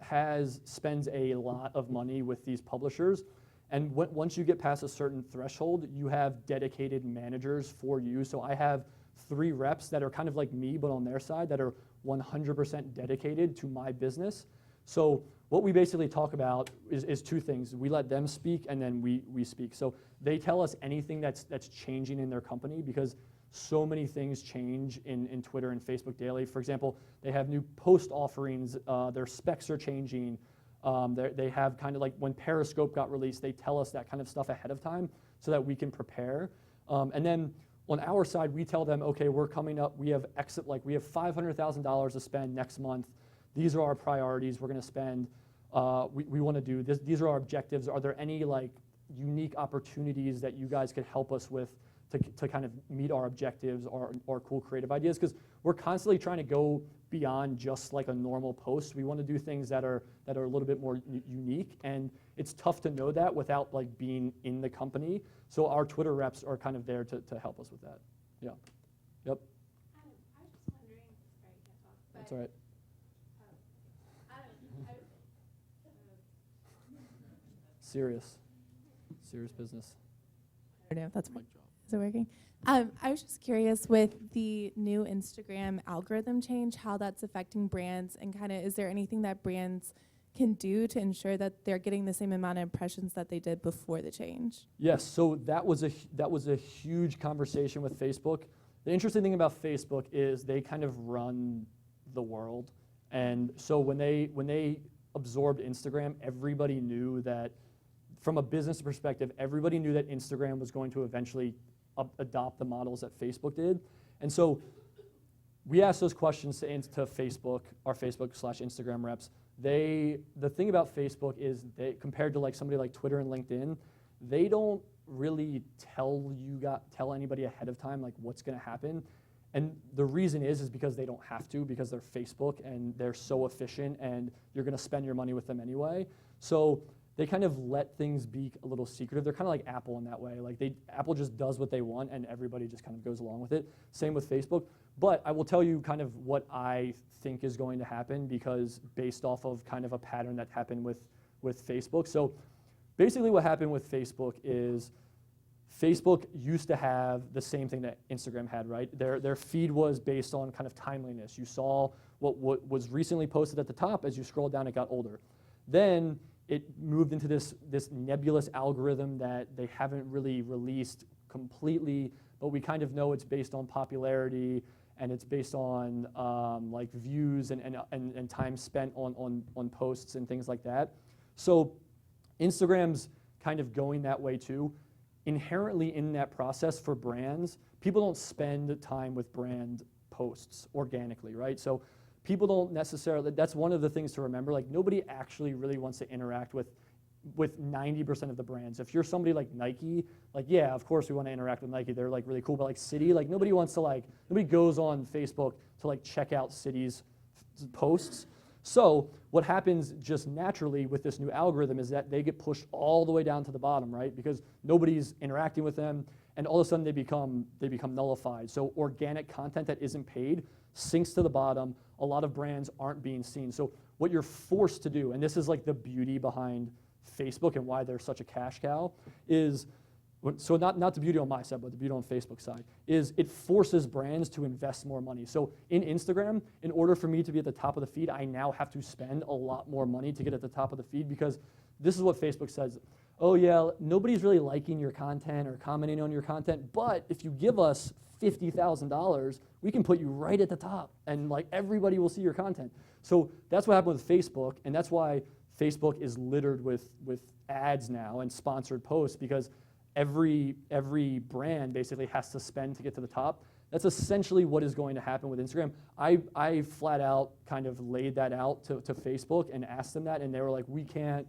spends a lot of money with these publishers, and once you get past a certain threshold, you have dedicated managers for you. So I have 3 reps that are kind of like me, but on their side, that are 100% dedicated to my business. So what we basically talk about is 2 things. We let them speak, and then we speak. So they tell us anything that's changing in their company, because so many things change in Twitter and Facebook daily. For example, they have new post offerings, their specs are changing. They have kind of like when Periscope got released, they tell us that kind of stuff ahead of time so that we can prepare. And then on our side, we tell them, okay, we're coming up, we have $500,000 to spend next month. These are our priorities. We're going to spend. We want to do this. These are our objectives. Are there any like unique opportunities that you guys could help us with to kind of meet our objectives or cool creative ideas? Because we're constantly trying to go beyond just like a normal post. We want to do things that are a little bit more unique, and it's tough to know that without like being in the company. So our Twitter reps are kind of there to help us with that. Yeah. Yep. I was just wondering, sorry, I can't talk, but. That's all right. Serious business. I don't know if that's is it working? I was just curious with the new Instagram algorithm change, how that's affecting brands, and kind of is there anything that brands can do to ensure that they're getting the same amount of impressions that they did before the change? Yes, so that was a huge conversation with Facebook. The interesting thing about Facebook is they kind of run the world, and so when they absorbed Instagram, everybody knew that. From a business perspective, everybody knew that Instagram was going to eventually adopt the models that Facebook did. And so we asked those questions to Facebook, our Facebook/Instagram reps. The thing about Facebook is compared to like somebody like Twitter and LinkedIn, they don't really tell anybody ahead of time like what's going to happen. And the reason is because they don't have to, because they're Facebook and they're so efficient and you're going to spend your money with them anyway. So they kind of let things be a little secretive. They're kind of like Apple in that way. Like Apple just does what they want and everybody just kind of goes along with it. Same with Facebook. But I will tell you kind of what I think is going to happen, because based off of kind of a pattern that happened with Facebook. So basically what happened with Facebook is Facebook used to have the same thing that Instagram had, right? Their feed was based on kind of timeliness. You saw what was recently posted at the top. As you scroll down, it got older. Then it moved into this nebulous algorithm that they haven't really released completely, but we kind of know it's based on popularity and it's based on like views and time spent on posts and things like that. So Instagram's kind of going that way too. Inherently in that process for brands, people don't spend time with brand posts organically, right? So people don't necessarily, that's one of the things to remember, like nobody actually really wants to interact with 90% of the brands. If you're somebody like Nike, like yeah, of course we want to interact with Nike, they're like really cool, but like City, like nobody goes on Facebook to like check out City's posts. So what happens just naturally with this new algorithm is that they get pushed all the way down to the bottom, right? Because nobody's interacting with them, and all of a sudden they become nullified. So organic content that isn't paid sinks to the bottom. A lot of brands aren't being seen. So what you're forced to do, and this is like the beauty behind Facebook and why they're such a cash cow, is, so not the beauty on my side, but the beauty on Facebook's side, is it forces brands to invest more money. So in Instagram, in order for me to be at the top of the feed, I now have to spend a lot more money to get at the top of the feed, because this is what Facebook says. Oh yeah, nobody's really liking your content or commenting on your content, but if you give us $50,000, we can put you right at the top, and like everybody will see your content. So that's what happened with Facebook, and that's why Facebook is littered with ads now and sponsored posts, because every brand basically has to spend to get to the top. That's essentially what is going to happen with Instagram. I flat out kind of laid that out to Facebook and asked them that, and they were like, we can't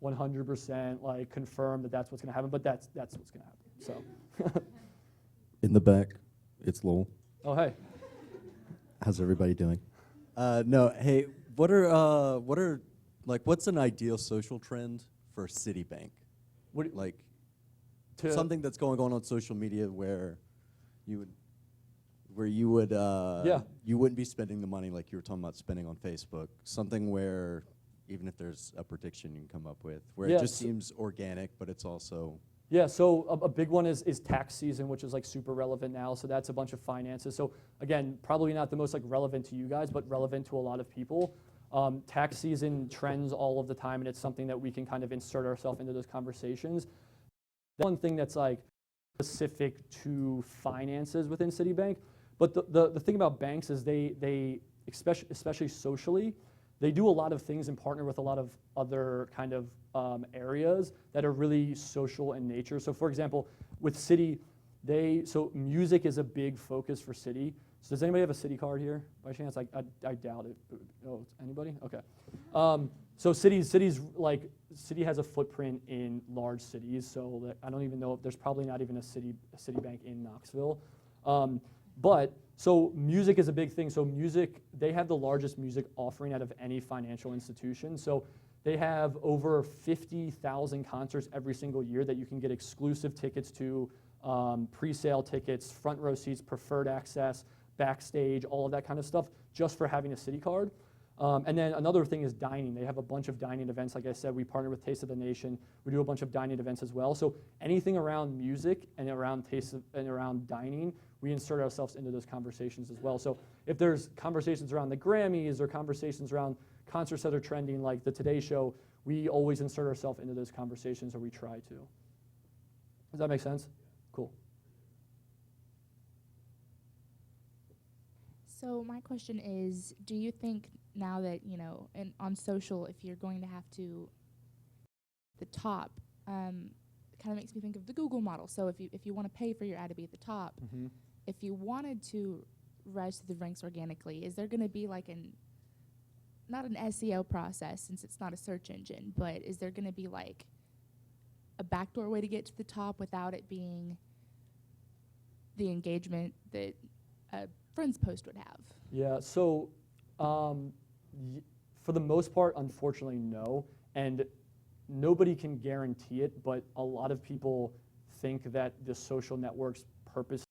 100% like confirm that that's what's going to happen, but that's what's going to happen. So. In the back, it's Lowell. Oh, hey. How's everybody doing? No, hey, what's an ideal social trend for Citibank? What, Like something that's going on social media where you would you wouldn't be spending the money like you were talking about spending on Facebook. Something where even if there's a prediction you can come up with, where it just seems organic, but it's also. Yeah, so a big one is tax season, which is like super relevant now. So that's a bunch of finances. So again, probably not the most like relevant to you guys, but relevant to a lot of people. Tax season trends all of the time, and it's something that we can kind of insert ourselves into those conversations. One thing that's like specific to finances within Citibank, but the thing about banks is they especially socially, they do a lot of things and partner with a lot of other kind of areas that are really social in nature. So for example, with Citi, so music is a big focus for Citi. So does anybody have a Citi card here by chance? I doubt it. Oh, anybody? Okay. So Citi has a footprint in large cities. So that I don't even know if there's probably not even a Citibank in Knoxville. But so music is a big thing. So music, they have the largest music offering out of any financial institution. So they have over 50,000 concerts every single year that you can get exclusive tickets to, pre-sale tickets, front row seats, preferred access, backstage, all of that kind of stuff, just for having a Citi card. And then another thing is dining. They have a bunch of dining events. Like I said, we partner with Taste of the Nation. We do a bunch of dining events as well. So anything around music and around around dining, we insert ourselves into those conversations as well. So if there's conversations around the Grammys or conversations around concerts that are trending like the Today Show, we always insert ourselves into those conversations, or we try to. Does that make sense? Cool. So my question is, do you think now that, on social, if you're going to have to, the top, it kind of makes me think of the Google model. So if you want to pay for your ad to be at the top, if you wanted to rise to the ranks organically, is there going to be like not an SEO process since it's not a search engine, but is there going to be like a backdoor way to get to the top without it being the engagement that a friend's post would have? Yeah, so for the most part, unfortunately, no. And nobody can guarantee it, but a lot of people think that the social networks purposely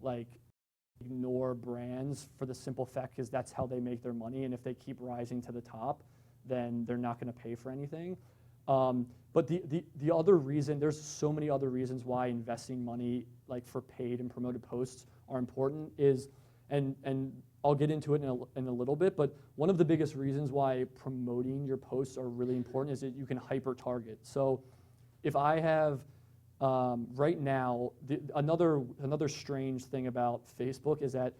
like ignore brands for the simple fact is that's how they make their money, and if they keep rising to the top, then they're not going to pay for anything. But the other reason, there's so many other reasons why investing money like for paid and promoted posts are important is, and I'll get into it in a little bit, but one of the biggest reasons why promoting your posts are really important is that you can hyper target. So if I have right now, another strange thing about Facebook is that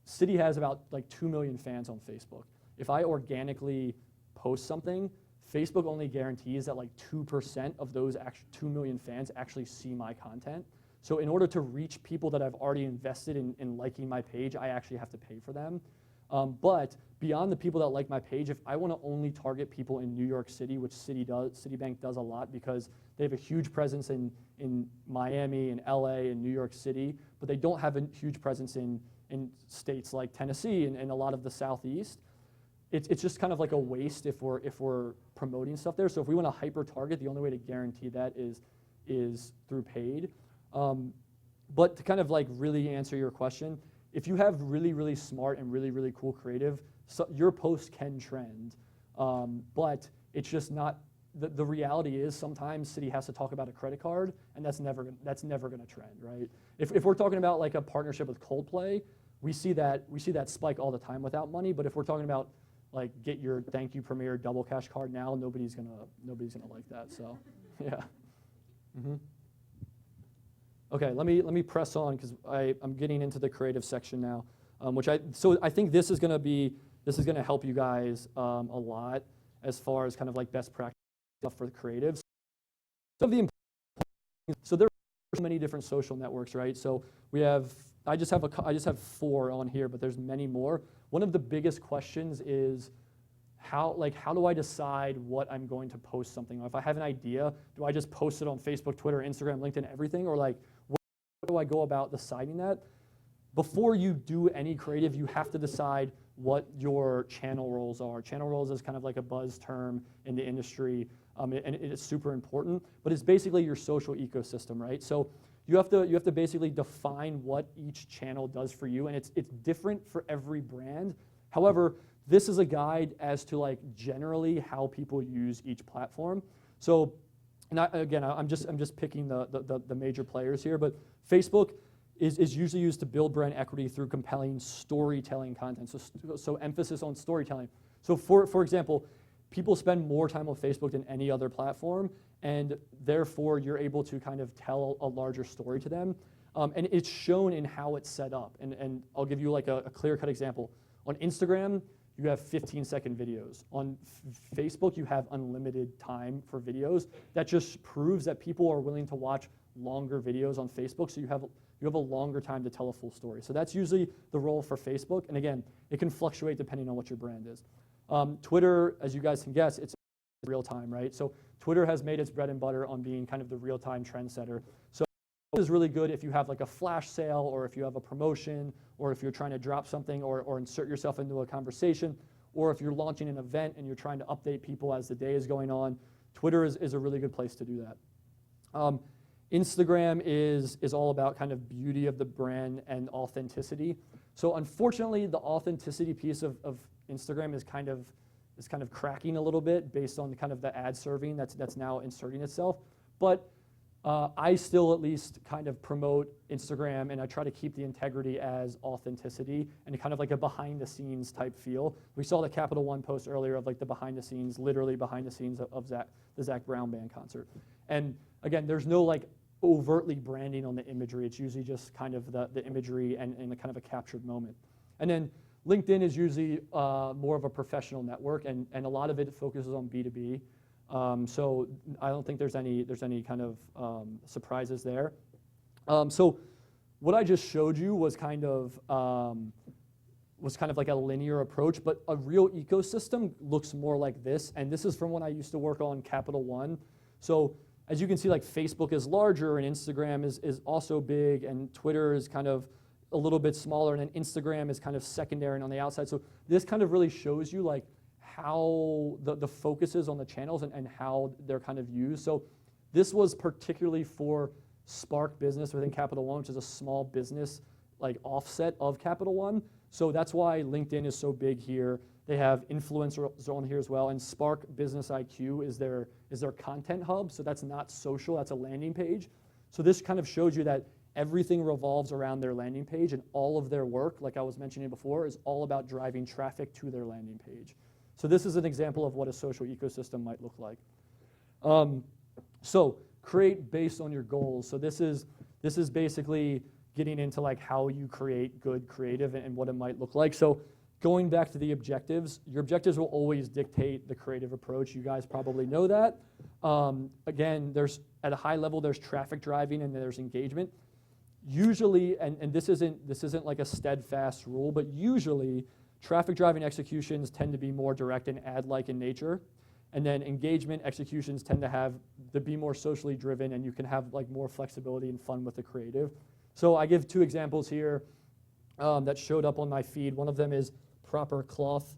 Citi has about like 2 million fans on Facebook. If I organically post something, Facebook only guarantees that like 2% of those 2 million fans actually see my content. So in order to reach people that I've already invested in liking my page, I actually have to pay for them. But beyond the people that like my page, if I want to only target people in New York City, which Citibank does a lot because they have a huge presence in Miami and LA and New York City, but they don't have a huge presence in states like Tennessee and a lot of the Southeast. It's just kind of like a waste if we're promoting stuff there. So if we want to hyper target, the only way to guarantee that is through paid. But to kind of like really answer your question, if you have really, really smart and really, really cool creative, so your post can trend. But it's just not, the reality is sometimes Citi has to talk about a credit card, and that's never gonna trend, right? If we're talking about like a partnership with Coldplay, we see that spike all the time without money. But if we're talking about like get your thank you Premier double cash card now, nobody's gonna like that. So yeah. Okay, let me press on because I'm getting into the creative section now, so I think this is going to help you guys a lot as far as kind of like best practice stuff for the creatives. So there are so many different social networks, right? So I just have 4 on here, but there's many more. One of the biggest questions is how do I decide what I'm going to post something on? If I have an idea, do I just post it on Facebook, Twitter, Instagram, LinkedIn, everything, or like what do I go about deciding that? Before you do any creative, you have to decide what your channel roles are. Channel roles is kind of like a buzz term in the industry, and it's super important, but it's basically your social ecosystem, right? So you have to basically define what each channel does for you, and it's different for every brand. However, this is a guide as to like generally how people use each platform. So, and I'm just picking the major players here, but Facebook is usually used to build brand equity through compelling storytelling content. So emphasis on storytelling. So for example, people spend more time on Facebook than any other platform, and therefore you're able to kind of tell a larger story to them. And it's shown in how it's set up. And I'll give you like a clear-cut example. On Instagram, you have 15-second videos. On Facebook, you have unlimited time for videos. That just proves that people are willing to watch longer videos on Facebook, so you have a longer time to tell a full story. So that's usually the role for Facebook. And again, it can fluctuate depending on what your brand is. Twitter, as you guys can guess, it's real time, right? So Twitter has made its bread and butter on being kind of the real-time trendsetter. So this is really good if you have like a flash sale, or if you have a promotion, or if you're trying to drop something or insert yourself into a conversation, or if you're launching an event and you're trying to update people as the day is going on. Twitter is a really good place to do that. Instagram is all about kind of beauty of the brand and authenticity. So unfortunately, the authenticity piece of Instagram is kind of cracking a little bit based on kind of the ad serving that's now inserting itself. But I still at least kind of promote Instagram, and I try to keep the integrity as authenticity and kind of like a behind the scenes type feel. We saw the Capital One post earlier of like the behind the scenes, literally behind the scenes of the Zach Brown Band concert. And again, there's no like overtly branding on the imagery. It's usually just kind of the imagery and a kind of a captured moment. And then LinkedIn is usually more of a professional network, and a lot of it focuses on B2B. So I don't think there's any kind of surprises there. So what I just showed you was kind of like a linear approach, but a real ecosystem looks more like this. And this is from when I used to work on Capital One. So as you can see, like Facebook is larger, and Instagram is also big, and Twitter is kind of a little bit smaller, and then Instagram is kind of secondary and on the outside. So this kind of really shows you like how the focus is on the channels and how they're kind of used. So this was particularly for Spark Business within Capital One, which is a small business like offset of Capital One. So that's why LinkedIn is so big here. They have influencers on here as well, and Spark Business IQ is their content hub. So that's not social, that's a landing page. So this kind of shows you that everything revolves around their landing page, and all of their work, like I was mentioning before, is all about driving traffic to their landing page. So this is an example of what a social ecosystem might look like. So create based on your goals. So this is basically getting into like how you create good creative and what it might look like. So going back to the objectives, your objectives will always dictate the creative approach. You guys probably know that. Again, there's at a high level, there's traffic driving and there's engagement. Usually, and this isn't like a steadfast rule, but usually traffic driving executions tend to be more direct and ad-like in nature. And then engagement executions tend to be more socially driven, and you can have like more flexibility and fun with the creative. So I give 2 examples here that showed up on my feed. One of them is proper cloth.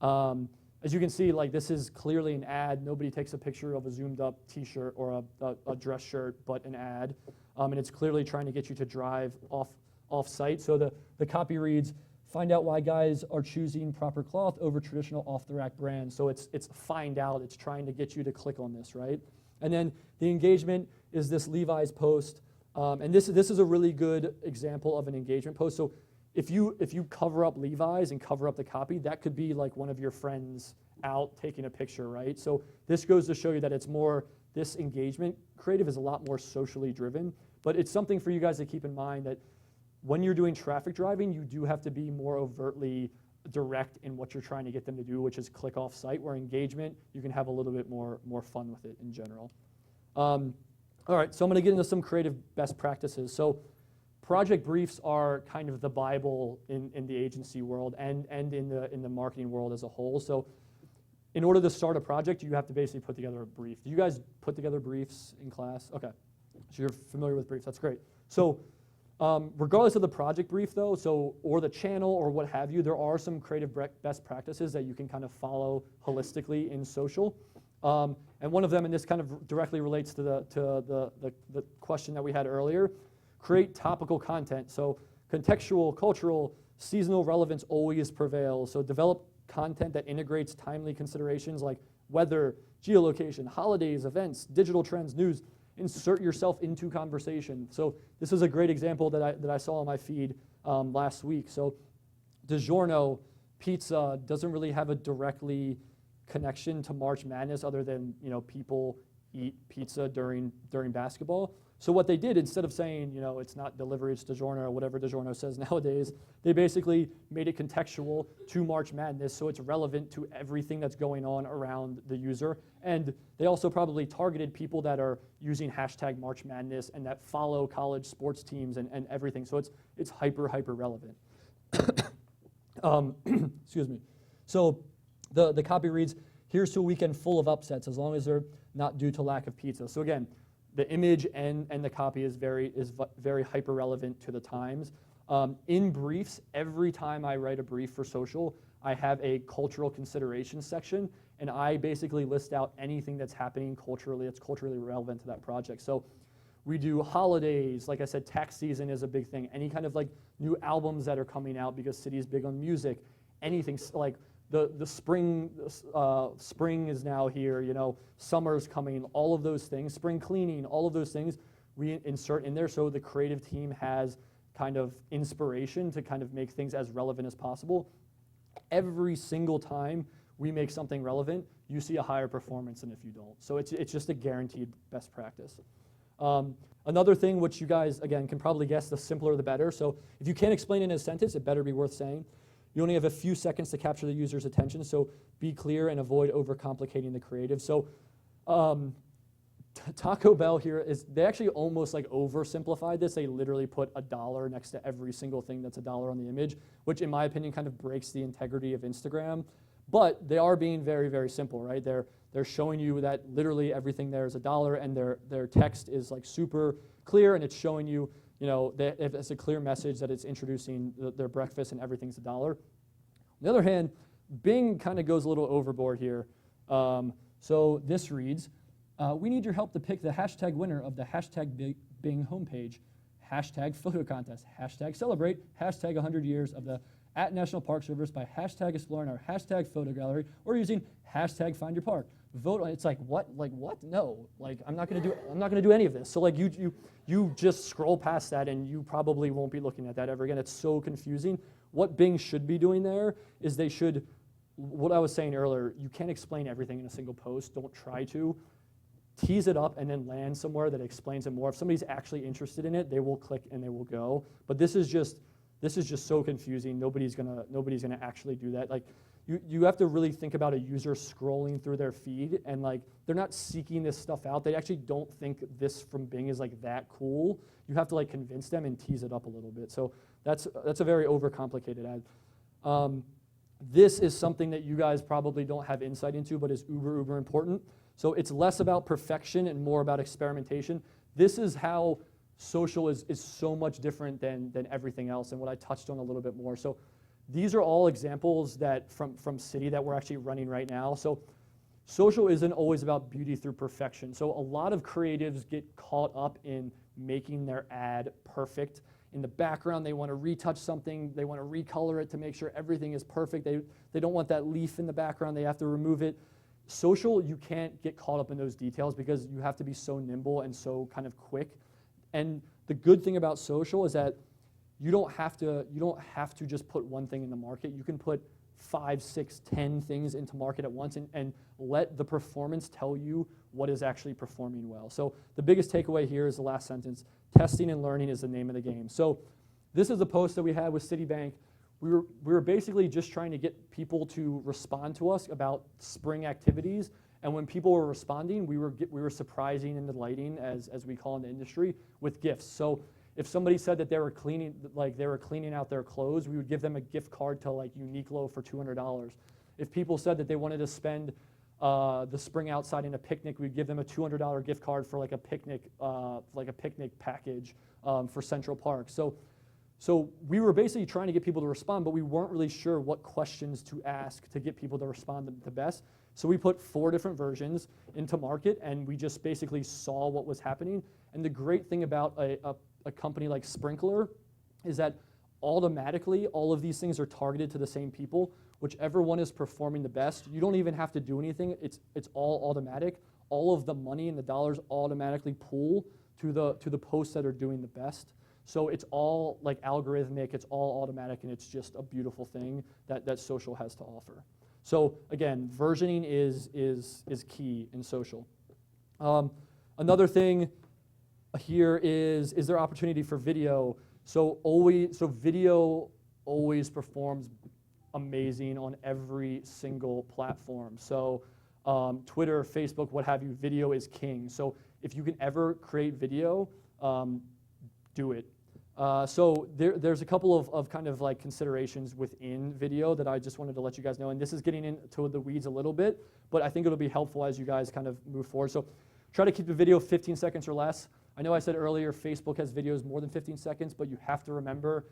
As you can see, like this is clearly an ad. Nobody takes a picture of a zoomed up t-shirt or a dress shirt, but an ad. And it's clearly trying to get you to drive off site. So the copy reads, find out why guys are choosing proper cloth over traditional off-the-rack brands. So it's find out. It's trying to get you to click on this, right? And then the engagement is this Levi's post. And this is a really good example of an engagement post. So if you cover up Levi's and cover up the copy, that could be like one of your friends out taking a picture, right? So this goes to show you that it's more, this engagement creative is a lot more socially driven. But it's something for you guys to keep in mind that when you're doing traffic driving, you do have to be more overtly direct in what you're trying to get them to do, which is click off site, where engagement, you can have a little bit more fun with it in general. All right, so I'm gonna get into some creative best practices. So project briefs are kind of the Bible in the agency world and in the marketing world as a whole. So in order to start a project, you have to basically put together a brief. Do you guys put together briefs in class? Okay, so you're familiar with briefs, that's great. So regardless of the project brief though, or the channel or what have you, there are some creative best practices that you can kind of follow holistically in social. And one of them, and this kind of directly relates to the question that we had earlier, create topical content. So contextual, cultural, seasonal relevance always prevails. So develop content that integrates timely considerations like weather, geolocation, holidays, events, digital trends, news. Insert yourself into conversation. So this is a great example that I saw on my feed last week. So DiGiorno pizza doesn't really have a directly connection to March Madness other than people eat pizza during basketball. So what they did, instead of saying it's not delivery, it's DiGiorno or whatever DiGiorno says nowadays, they basically made it contextual to March Madness, so it's relevant to everything that's going on around the user. And they also probably targeted people that are using hashtag March Madness and that follow college sports teams and everything. So it's hyper relevant. Excuse me. So the copy reads, here's to a weekend full of upsets as long as they're not due to lack of pizza. So again, the image and the copy is very hyper relevant to the times. In briefs, every time I write a brief for social, I have a cultural consideration section, and I basically list out anything that's happening culturally that's culturally relevant to that project. So we do holidays, like I said, tax season is a big thing. Any kind of like new albums that are coming out because City's big on music, anything like the spring is now here, summer's coming, all of those things, spring cleaning, all of those things we insert in there so the creative team has kind of inspiration to kind of make things as relevant as possible. Every single time we make something relevant, you see a higher performance than if you don't. So it's just a guaranteed best practice. Another thing which you guys, again, can probably guess, the simpler the better. So if you can't explain it in a sentence, it better be worth saying. You only have a few seconds to capture the user's attention, so be clear and avoid overcomplicating the creative. So Taco Bell here they actually almost like oversimplified this. They literally put $1 next to every single thing that's $1 on the image, which in my opinion kind of breaks the integrity of Instagram. But they are being very simple, right? They're showing you that literally everything there is $1, and their text is like super clear, and it's showing you, it's a clear message that it's introducing their breakfast and everything's $1. On the other hand, Bing kind of goes a little overboard here. So this reads, we need your help to pick the hashtag winner of the hashtag Bing homepage, hashtag photo contest, hashtag celebrate, hashtag 100 years of the @National Park Service by hashtag exploring our hashtag photo gallery or using hashtag find your park. Vote on. It's like what? No. I'm not gonna do any of this. So you just scroll past that and you probably won't be looking at that ever again. It's so confusing. What Bing should be doing there is they should, what I was saying earlier, you can't explain everything in a single post. Don't try to. Tease it up and then land somewhere that explains it more. If somebody's actually interested in it, they will click and they will go. But this is just so confusing. Nobody's gonna actually do that. You have to really think about a user scrolling through their feed and they're not seeking this stuff out. They actually don't think this from Bing is that cool. You have to convince them and tease it up a little bit. So that's a very overcomplicated ad. This is something that you guys probably don't have insight into, but is uber important. So it's less about perfection and more about experimentation. This is how social is so much different than everything else, and what I touched on a little bit more. So these are all examples that from City that we're actually running right now. So social isn't always about beauty through perfection. So a lot of creatives get caught up in making their ad perfect. In the background, they want to retouch something, they want to recolor it to make sure everything is perfect. They don't want that leaf in the background, they have to remove it. Social, you can't get caught up in those details because you have to be so nimble and so kind of quick. And the good thing about social is that you don't have to just put one thing in the market. You can put 5, 6, 10 things into market at once and let the performance tell you what is actually performing well. So the biggest takeaway here is the last sentence. Testing and learning is the name of the game. So this is a post that we had with Citibank. We were basically just trying to get people to respond to us about spring activities. And when people were responding, we were surprising and delighting, as we call in the industry, with gifts. So if somebody said that they were cleaning out their clothes, we would give them a gift card to like Uniqlo for $200. If people said that they wanted to spend the spring outside in a picnic, we'd give them a $200 gift card for like a picnic package for Central Park. So we were basically trying to get people to respond, but we weren't really sure what questions to ask to get people to respond the best. So we put 4 different versions into market, and we just basically saw what was happening. And the great thing about a company like Sprinkler is that automatically all of these things are targeted to the same people. Whichever one is performing the best, you don't even have to do anything. It's all automatic. All of the money and the dollars automatically pool to the posts that are doing the best. So it's all like algorithmic, it's all automatic, and it's just a beautiful thing that social has to offer. So again, versioning is key in social. Another thing here is there opportunity for video? So video always performs amazing on every single platform. So Twitter, Facebook, what have you, video is king. So if you can ever create video, do it. So there's a couple of kind of like considerations within video that I just wanted to let you guys know, and this is getting into the weeds a little bit, but I think it'll be helpful as you guys kind of move forward. So try to keep the video 15 seconds or less. I know I said earlier Facebook has videos more than 15 seconds, but you have to remember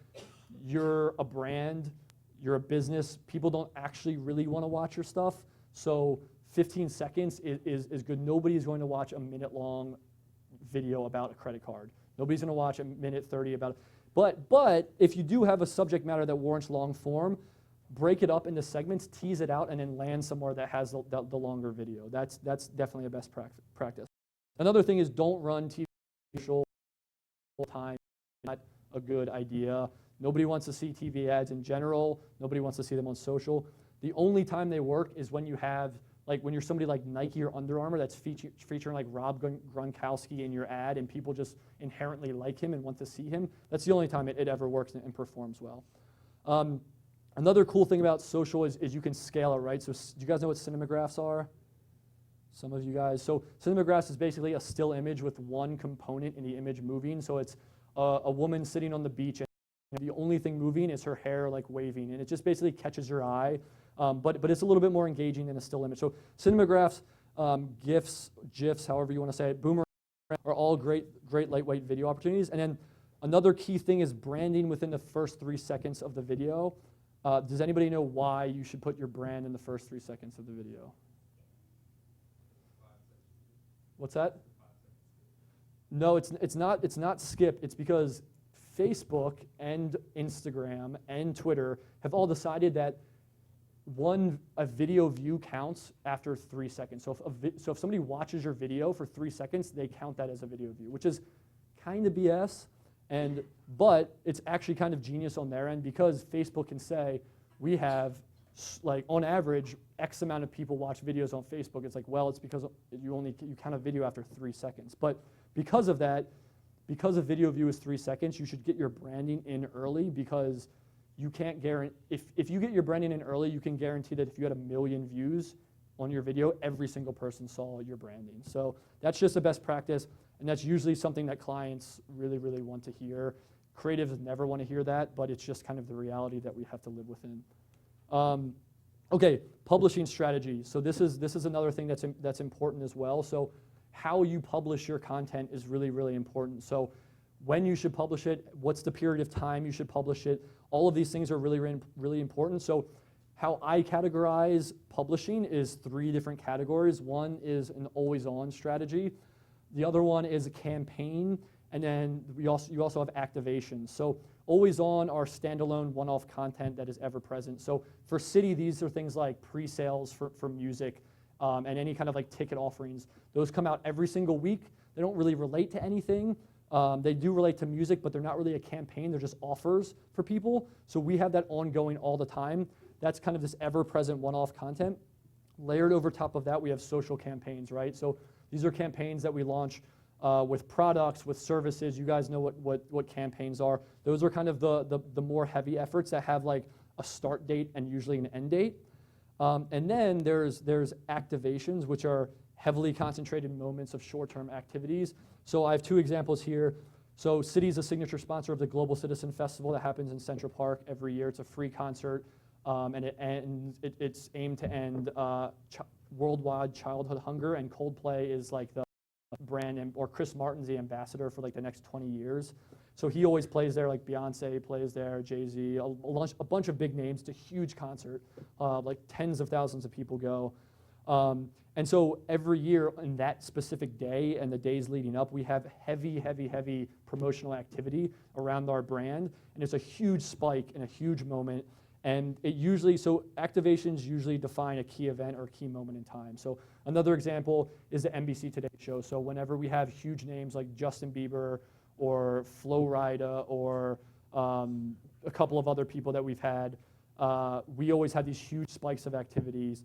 you're a brand, you're a business, people don't actually really want to watch your stuff, so 15 seconds is good. Nobody's going to watch a minute-long video about a credit card. Nobody's going to watch a minute 30 about it. But if you do have a subject matter that warrants long form, break it up into segments, tease it out, and then land somewhere that has the longer video. That's definitely a best practice. Another thing is don't run TV social time. Not a good idea. Nobody wants to see TV ads in general. Nobody wants to see them on social. The only time they work is when you have, like when you're somebody like Nike or Under Armour that's featuring like Rob Gronkowski in your ad and people just inherently like him and want to see him. That's the only time it ever works and performs well. Another cool thing about social is you can scale it, right? So do you guys know what cinemagraphs are? Some of you guys. So cinemagraphs is basically a still image with one component in the image moving. So it's a woman sitting on the beach and the only thing moving is her hair like waving, and it just basically catches your eye. But it's a little bit more engaging than a still image. So cinemagraphs, GIFs, however you want to say it, boomerang are all great lightweight video opportunities. And then another key thing is branding within the first 3 seconds of the video. Does anybody know why you should put your brand in the first 3 seconds of the video? What's that? No, it's not skip. It's because Facebook and Instagram and Twitter have all decided that a video view counts after 3 seconds. So if somebody watches your video for 3 seconds, they count that as a video view, which is kind of BS. But it's actually kind of genius on their end because Facebook can say we have like on average X amount of people watch videos on Facebook. It's like, well, it's because you count a video after 3 seconds. But because of that, because a video view is 3 seconds, you should get your branding in early because you can't guarantee, if you get your branding in early, you can guarantee that if you had 1 million views on your video, every single person saw your branding. So that's just a best practice, and that's usually something that clients really, really want to hear. Creatives never want to hear that, but it's just kind of the reality that we have to live within. Okay, publishing strategy. So this is another thing that's important as well. So how you publish your content is really, really important. So when you should publish it, what's the period of time you should publish it, all of these things are really, really, really important. So how I categorize publishing is 3 different categories. One is an always-on strategy. The other one is a campaign, and then you also have activation. So always-on are standalone one-off content that is ever present. So for Citi, these are things like pre-sales for music and any kind of like ticket offerings. Those come out every single week. They don't really relate to anything. They do relate to music, but they're not really a campaign. They're just offers for people. So we have that ongoing all the time. that's kind of this ever-present one-off content. Layered over top of that, we have social campaigns, right? So these are campaigns that we launch with products, with services. You guys know what campaigns are. Those are kind of the more heavy efforts that have like a start date and usually an end date. And then there's activations, which are heavily concentrated moments of short-term activities. So I have 2 examples here. So Citi is a signature sponsor of the Global Citizen Festival that happens in Central Park every year. It's a free concert, and it's aimed to end worldwide childhood hunger. And Coldplay is like the brand, or Chris Martin's the ambassador for like the next 20 years. So he always plays there, like Beyonce plays there, Jay-Z, a bunch of big names. It's a huge concert, like tens of thousands of people go. And so every year on that specific day and the days leading up, we have heavy promotional activity around our brand. And it's a huge spike and a huge moment. And it usually, so activations usually define a key event or a key moment in time. So another example is the NBC Today show. So whenever we have huge names like Justin Bieber or Flo Rida or a couple of other people that we've had, we always have these huge spikes of activities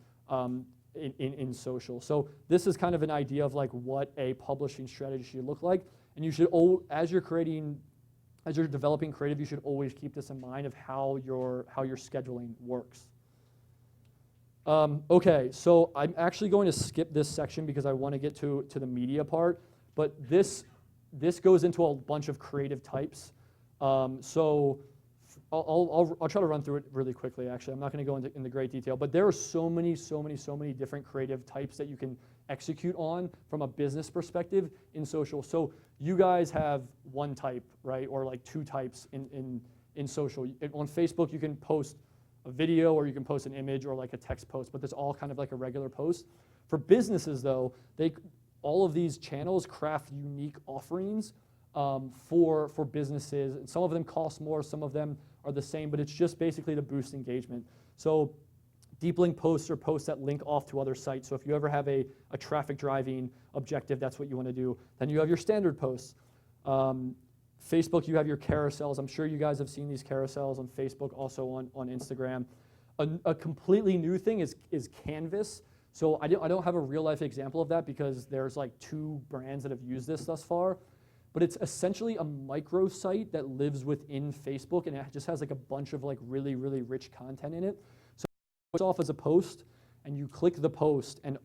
in social. So this is kind of an idea of like what a publishing strategy should look like. And you should, as you're developing creative, you should always keep this in mind of how your scheduling works. Okay, so I'm actually going to skip this section because I want to get to the media part. But this goes into a bunch of creative types. So I'll try to run through it really quickly, actually. I'm not going to go into great detail. But there are so many different creative types that you can execute on from a business perspective in social. So you guys have one type, right, or like 2 types in social. On Facebook, you can post a video or you can post an image or like a text post, but that's all kind of like a regular post. For businesses, though, all of these channels craft unique offerings for businesses. And some of them cost more, some of them are the same, but it's just basically to boost engagement. So deep link posts are posts that link off to other sites. So if you ever have a traffic driving objective, that's what you want to do. Then you have your standard posts. Facebook, you have your carousels. I'm sure you guys have seen these carousels on Facebook, also on Instagram. A completely new thing is Canvas. So I don't have a real life example of that because there's like 2 brands that have used this thus far. But it's essentially a microsite that lives within Facebook, and it just has like a bunch of like really rich content in it. So it's off as a post, and you click the post, and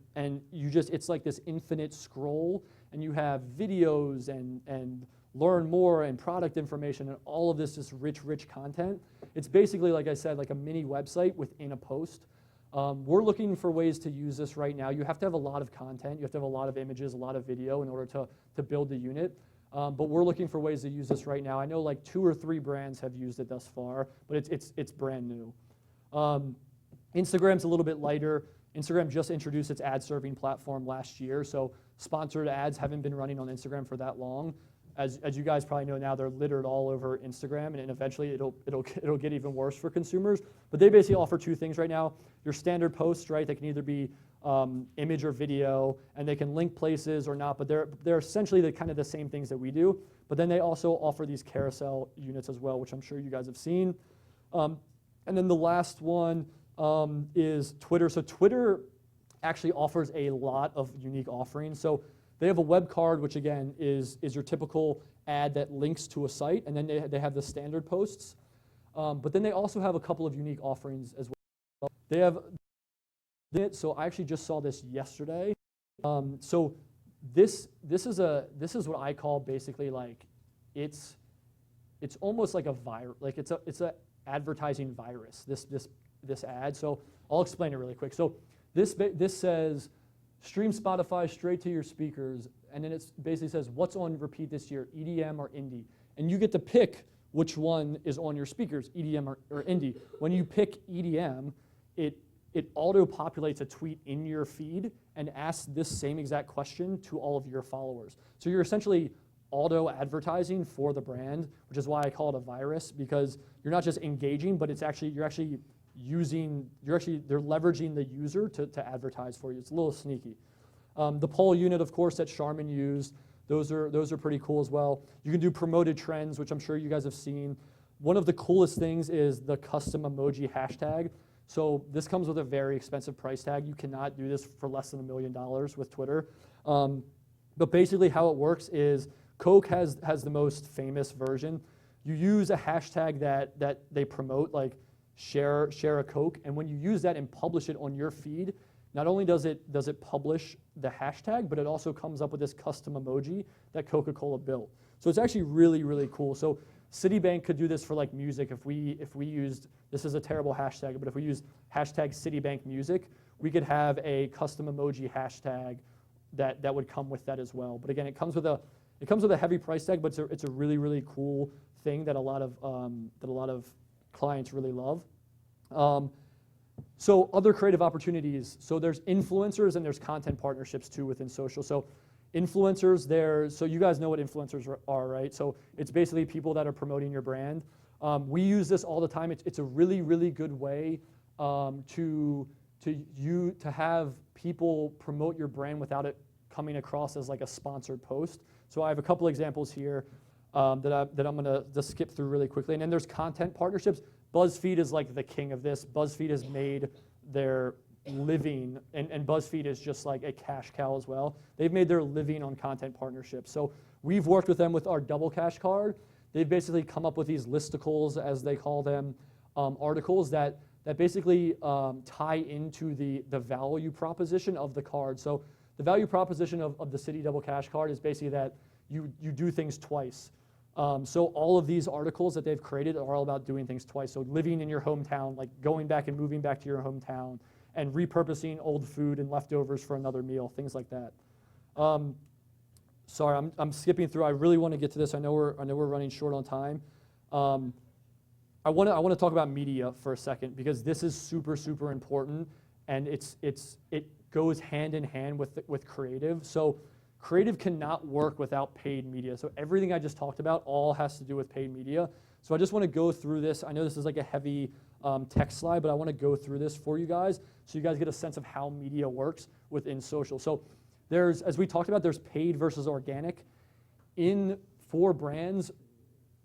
you just, it's like this infinite scroll, and you have videos and learn more and product information and all of this just rich content. It's basically, like I said, like a mini website within a post. We're looking for ways to use this right now. You have to have a lot of content. You have to have a lot of images, a lot of video in order to build the unit. But we're looking for ways to use this right now. I know like 2 or 3 brands have used it thus far, but it's brand new. Instagram's a little bit lighter. Instagram just introduced its ad serving platform last year, so sponsored ads haven't been running on Instagram for that long. As you guys probably know now, they're littered all over Instagram, and eventually it'll get even worse for consumers. But they basically offer 2 things right now. Your standard posts, right? They can either be image or video, and they can link places or not, but they're essentially kind of the same things that we do. But then they also offer these carousel units as well, which I'm sure you guys have seen. And then the last one is Twitter. So Twitter actually offers a lot of unique offerings. So they have a web card, which again is your typical ad that links to a site, and then they have the standard posts. But then they also have a couple of unique offerings as well. They have, so I actually just saw this yesterday. So this is what I call basically like it's almost like a virus, like it's a advertising virus. This ad. So I'll explain it really quick. So this says, stream Spotify straight to your speakers, and then it basically says, what's on repeat this year, EDM or indie? And you get to pick which one is on your speakers, EDM or indie. When you pick EDM, it auto-populates a tweet in your feed and asks this same exact question to all of your followers. So you're essentially auto-advertising for the brand, which is why I call it a virus, because you're not just engaging, but they're leveraging the user to advertise for you. It's a little sneaky. The poll unit, of course, that Charmin used, those are pretty cool as well. You can do promoted trends, which I'm sure you guys have seen. One of the coolest things is the custom emoji hashtag. So this comes with a very expensive price tag. You cannot do this for less than $1 million with Twitter. But basically how it works is Coke has the most famous version. You use a hashtag that they promote, like share a Coke, and when you use that and publish it on your feed, not only does it publish the hashtag, but it also comes up with this custom emoji that Coca-Cola built. So it's actually really, really cool. So Citibank could do this for like music. If we used, this is a terrible hashtag, but if we use hashtag Citibank music, we could have a custom emoji hashtag that would come with that as well. But again, it comes with a heavy price tag, but it's a really, really cool thing that a lot of clients really love. So other creative opportunities. So there's influencers and there's content partnerships too within social. So influencers, so you guys know what influencers are, right? So it's basically people that are promoting your brand. We use this all the time. It's a really, really good way to have people promote your brand without it coming across as like a sponsored post. So I have a couple examples here that I'm gonna just skip through really quickly. And then there's content partnerships. BuzzFeed is like the king of this. BuzzFeed has made their living, and BuzzFeed is just like a cash cow as well. They've made their living on content partnerships. So we've worked with them with our Double Cash card. They've basically come up with these listicles, as they call them, articles that basically tie into the value proposition of the card. So the value proposition of the Citi Double Cash card is basically that you do things twice. So all of these articles that they've created are all about doing things twice. So living in your hometown, like going back and moving back to your hometown, and repurposing old food and leftovers for another meal, things like that. Sorry, I'm skipping through. I really want to get to this. I know we're running short on time. I want to talk about media for a second because this is super, super important, and it goes hand in hand with creative. So creative cannot work without paid media. So everything I just talked about all has to do with paid media. So I just want to go through this. I know this is like a heavy text slide, but I want to go through this for you guys so you guys get a sense of how media works within social. So there's, as we talked about, there's paid versus organic. For brands,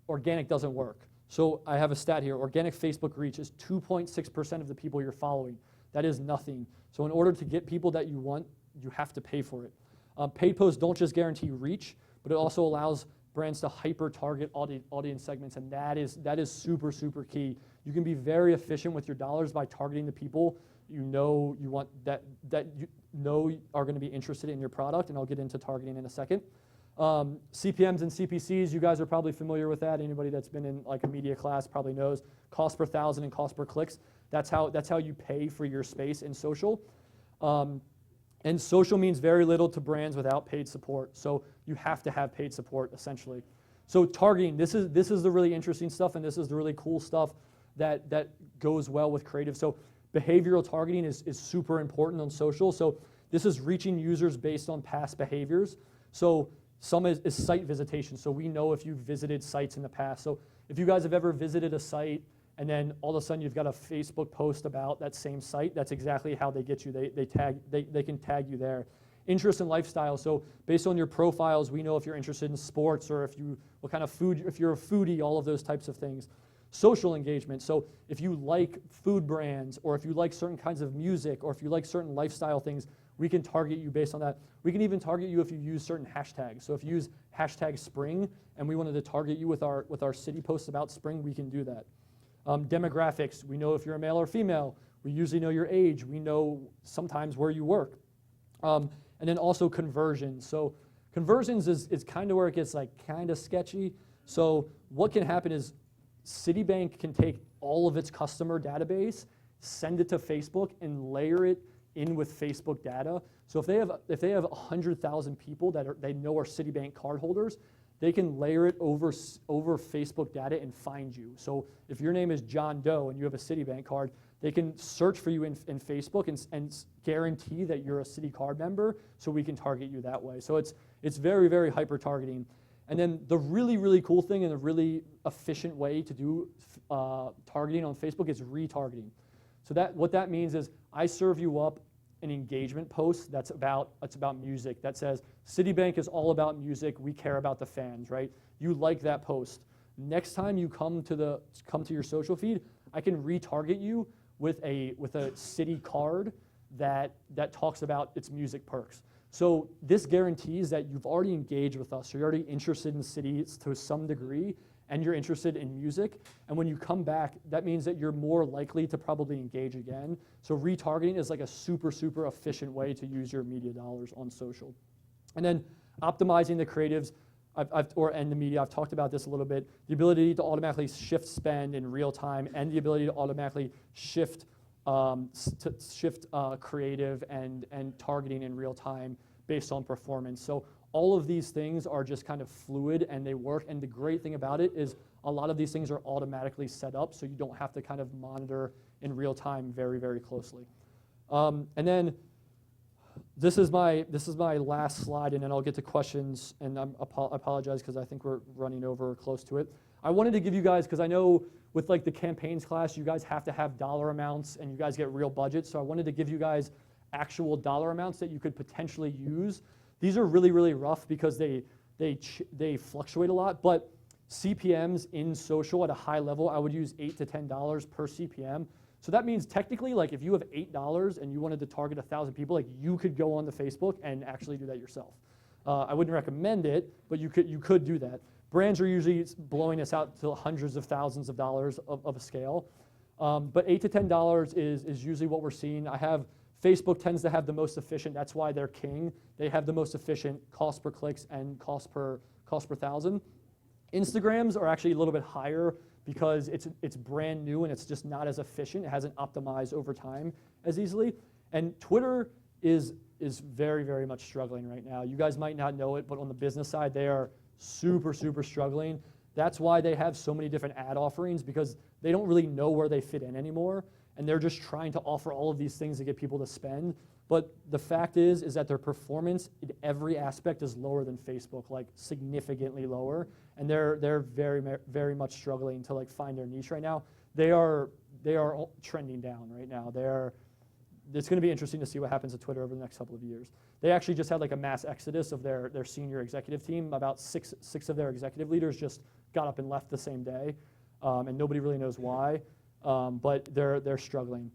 organic doesn't work. So I have a stat here. Organic Facebook reach is 2.6% of the people you're following. That is nothing. So in order to get people that you want, you have to pay for it. Paid posts don't just guarantee reach, but it also allows brands to hyper-target audience segments, and that is super, super key. You can be very efficient with your dollars by targeting the people you want that you know are going to be interested in your product, and I'll get into targeting in a second. CPMs and CPCs, you guys are probably familiar with that. Anybody that's been in like a media class probably knows cost per thousand and cost per clicks. That's how you pay for your space in social. And social means very little to brands without paid support. So you have to have paid support, essentially. So targeting, this is the really interesting stuff, and this is the really cool stuff that goes well with creative. So behavioral targeting is super important on social. So this is reaching users based on past behaviors. So some is site visitation. So we know if you've visited sites in the past. So if you guys have ever visited a site and then all of a sudden you've got a Facebook post about that same site, that's exactly how they get you. They can tag you there. Interest and lifestyle. So based on your profiles, we know if you're interested in sports or what kind of food, if you're a foodie, all of those types of things. Social engagement. So if you like food brands or if you like certain kinds of music or if you like certain lifestyle things, we can target you based on that. We can even target you if you use certain hashtags. So if you use hashtag spring and we wanted to target you with our city posts about spring, we can do that. Demographics, we know if you're a male or female. We usually know your age. We know sometimes where you work. And then also conversions. So conversions is kind of where it gets like kind of sketchy. So what can happen is Citibank can take all of its customer database, send it to Facebook, and layer it in with Facebook data. So if they have 100,000 people that they know are Citibank cardholders, they can layer it over Facebook data and find you. So if your name is John Doe and you have a Citibank card, they can search for you in Facebook and guarantee that you're a Citi card member, so we can target you that way. So it's very, very hyper targeting. And then the really, really cool thing and a really efficient way to do targeting on Facebook is retargeting. So what that means is I serve you up an engagement post that's about music that says Citibank is all about music. We care about the fans, right? You like that post. Next time you come to your social feed, I can retarget you with a city card that talks about its music perks. So this guarantees that you've already engaged with us, so you're already interested in cities to some degree, and you're interested in music. And when you come back, that means that you're more likely to probably engage again. So retargeting is like a super, super efficient way to use your media dollars on social. And then optimizing the creatives and the media, I've talked about this a little bit. The ability to automatically shift spend in real time, and the ability to automatically shift creative and targeting in real time based on performance. So all of these things are just kind of fluid and they work. And the great thing about it is a lot of these things are automatically set up, so you don't have to kind of monitor in real time very, very closely. And then this is my last slide, and then I'll get to questions. And I apologize because I think we're running over close to it. I wanted to give you guys, because I know with like the campaigns class, you guys have to have dollar amounts and you guys get real budgets. So I wanted to give you guys actual dollar amounts that you could potentially use. These are really, really rough because they fluctuate a lot, but CPMs in social at a high level, I would use $8 to $10 per CPM. So that means technically, like if you have $8 and you wanted to target 1,000 people, like you could go on to Facebook and actually do that yourself. I wouldn't recommend it, but you could do that. Brands are usually blowing us out to hundreds of thousands of dollars of a scale. But $8 to $10 is usually what we're seeing. Facebook tends to have the most efficient, that's why they're king. They have the most efficient cost per clicks and cost per thousand. Instagrams are actually a little bit higher because it's brand new and it's just not as efficient. It hasn't optimized over time as easily. And Twitter is very, very much struggling right now. You guys might not know it, but on the business side, they are super, super struggling. That's why they have so many different ad offerings, because they don't really know where they fit in anymore. And they're just trying to offer all of these things to get people to spend. But the fact is that their performance in every aspect is lower than Facebook, like significantly lower. And they're very, very much struggling to like find their niche right now. They are trending down right now. It's going to be interesting to see what happens to Twitter over the next couple of years. They actually just had like a mass exodus of their senior executive team. About six of their executive leaders just got up and left the same day, and nobody really knows why. But they're struggling.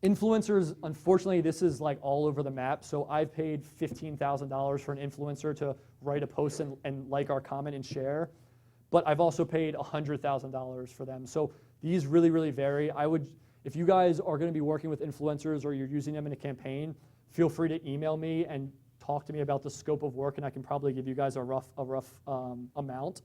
Influencers, unfortunately, this is like all over the map. So I've paid $15,000 for an influencer to write a post and like our comment and share. But I've also paid $100,000 for them. So these really, really vary. If you guys are going to be working with influencers or you're using them in a campaign, feel free to email me and talk to me about the scope of work, and I can probably give you guys a rough amount.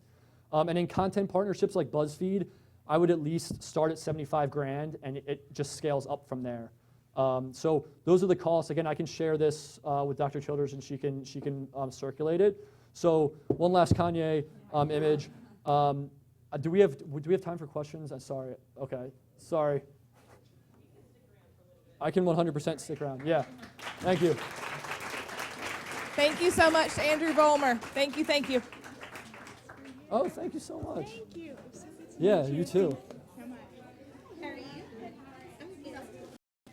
And in content partnerships like BuzzFeed, I would at least start at 75 grand, and it just scales up from there. So those are the costs. Again, I can share this with Dr. Childers, and she can circulate it. So one last Kanye image. Do we have time for questions? I'm sorry. Okay. Sorry. I can 100% stick around. Yeah. Thank you. Thank you so much, Andrew Vollmer. Thank you. Oh, thank you so much. Thank you. Yeah, you too.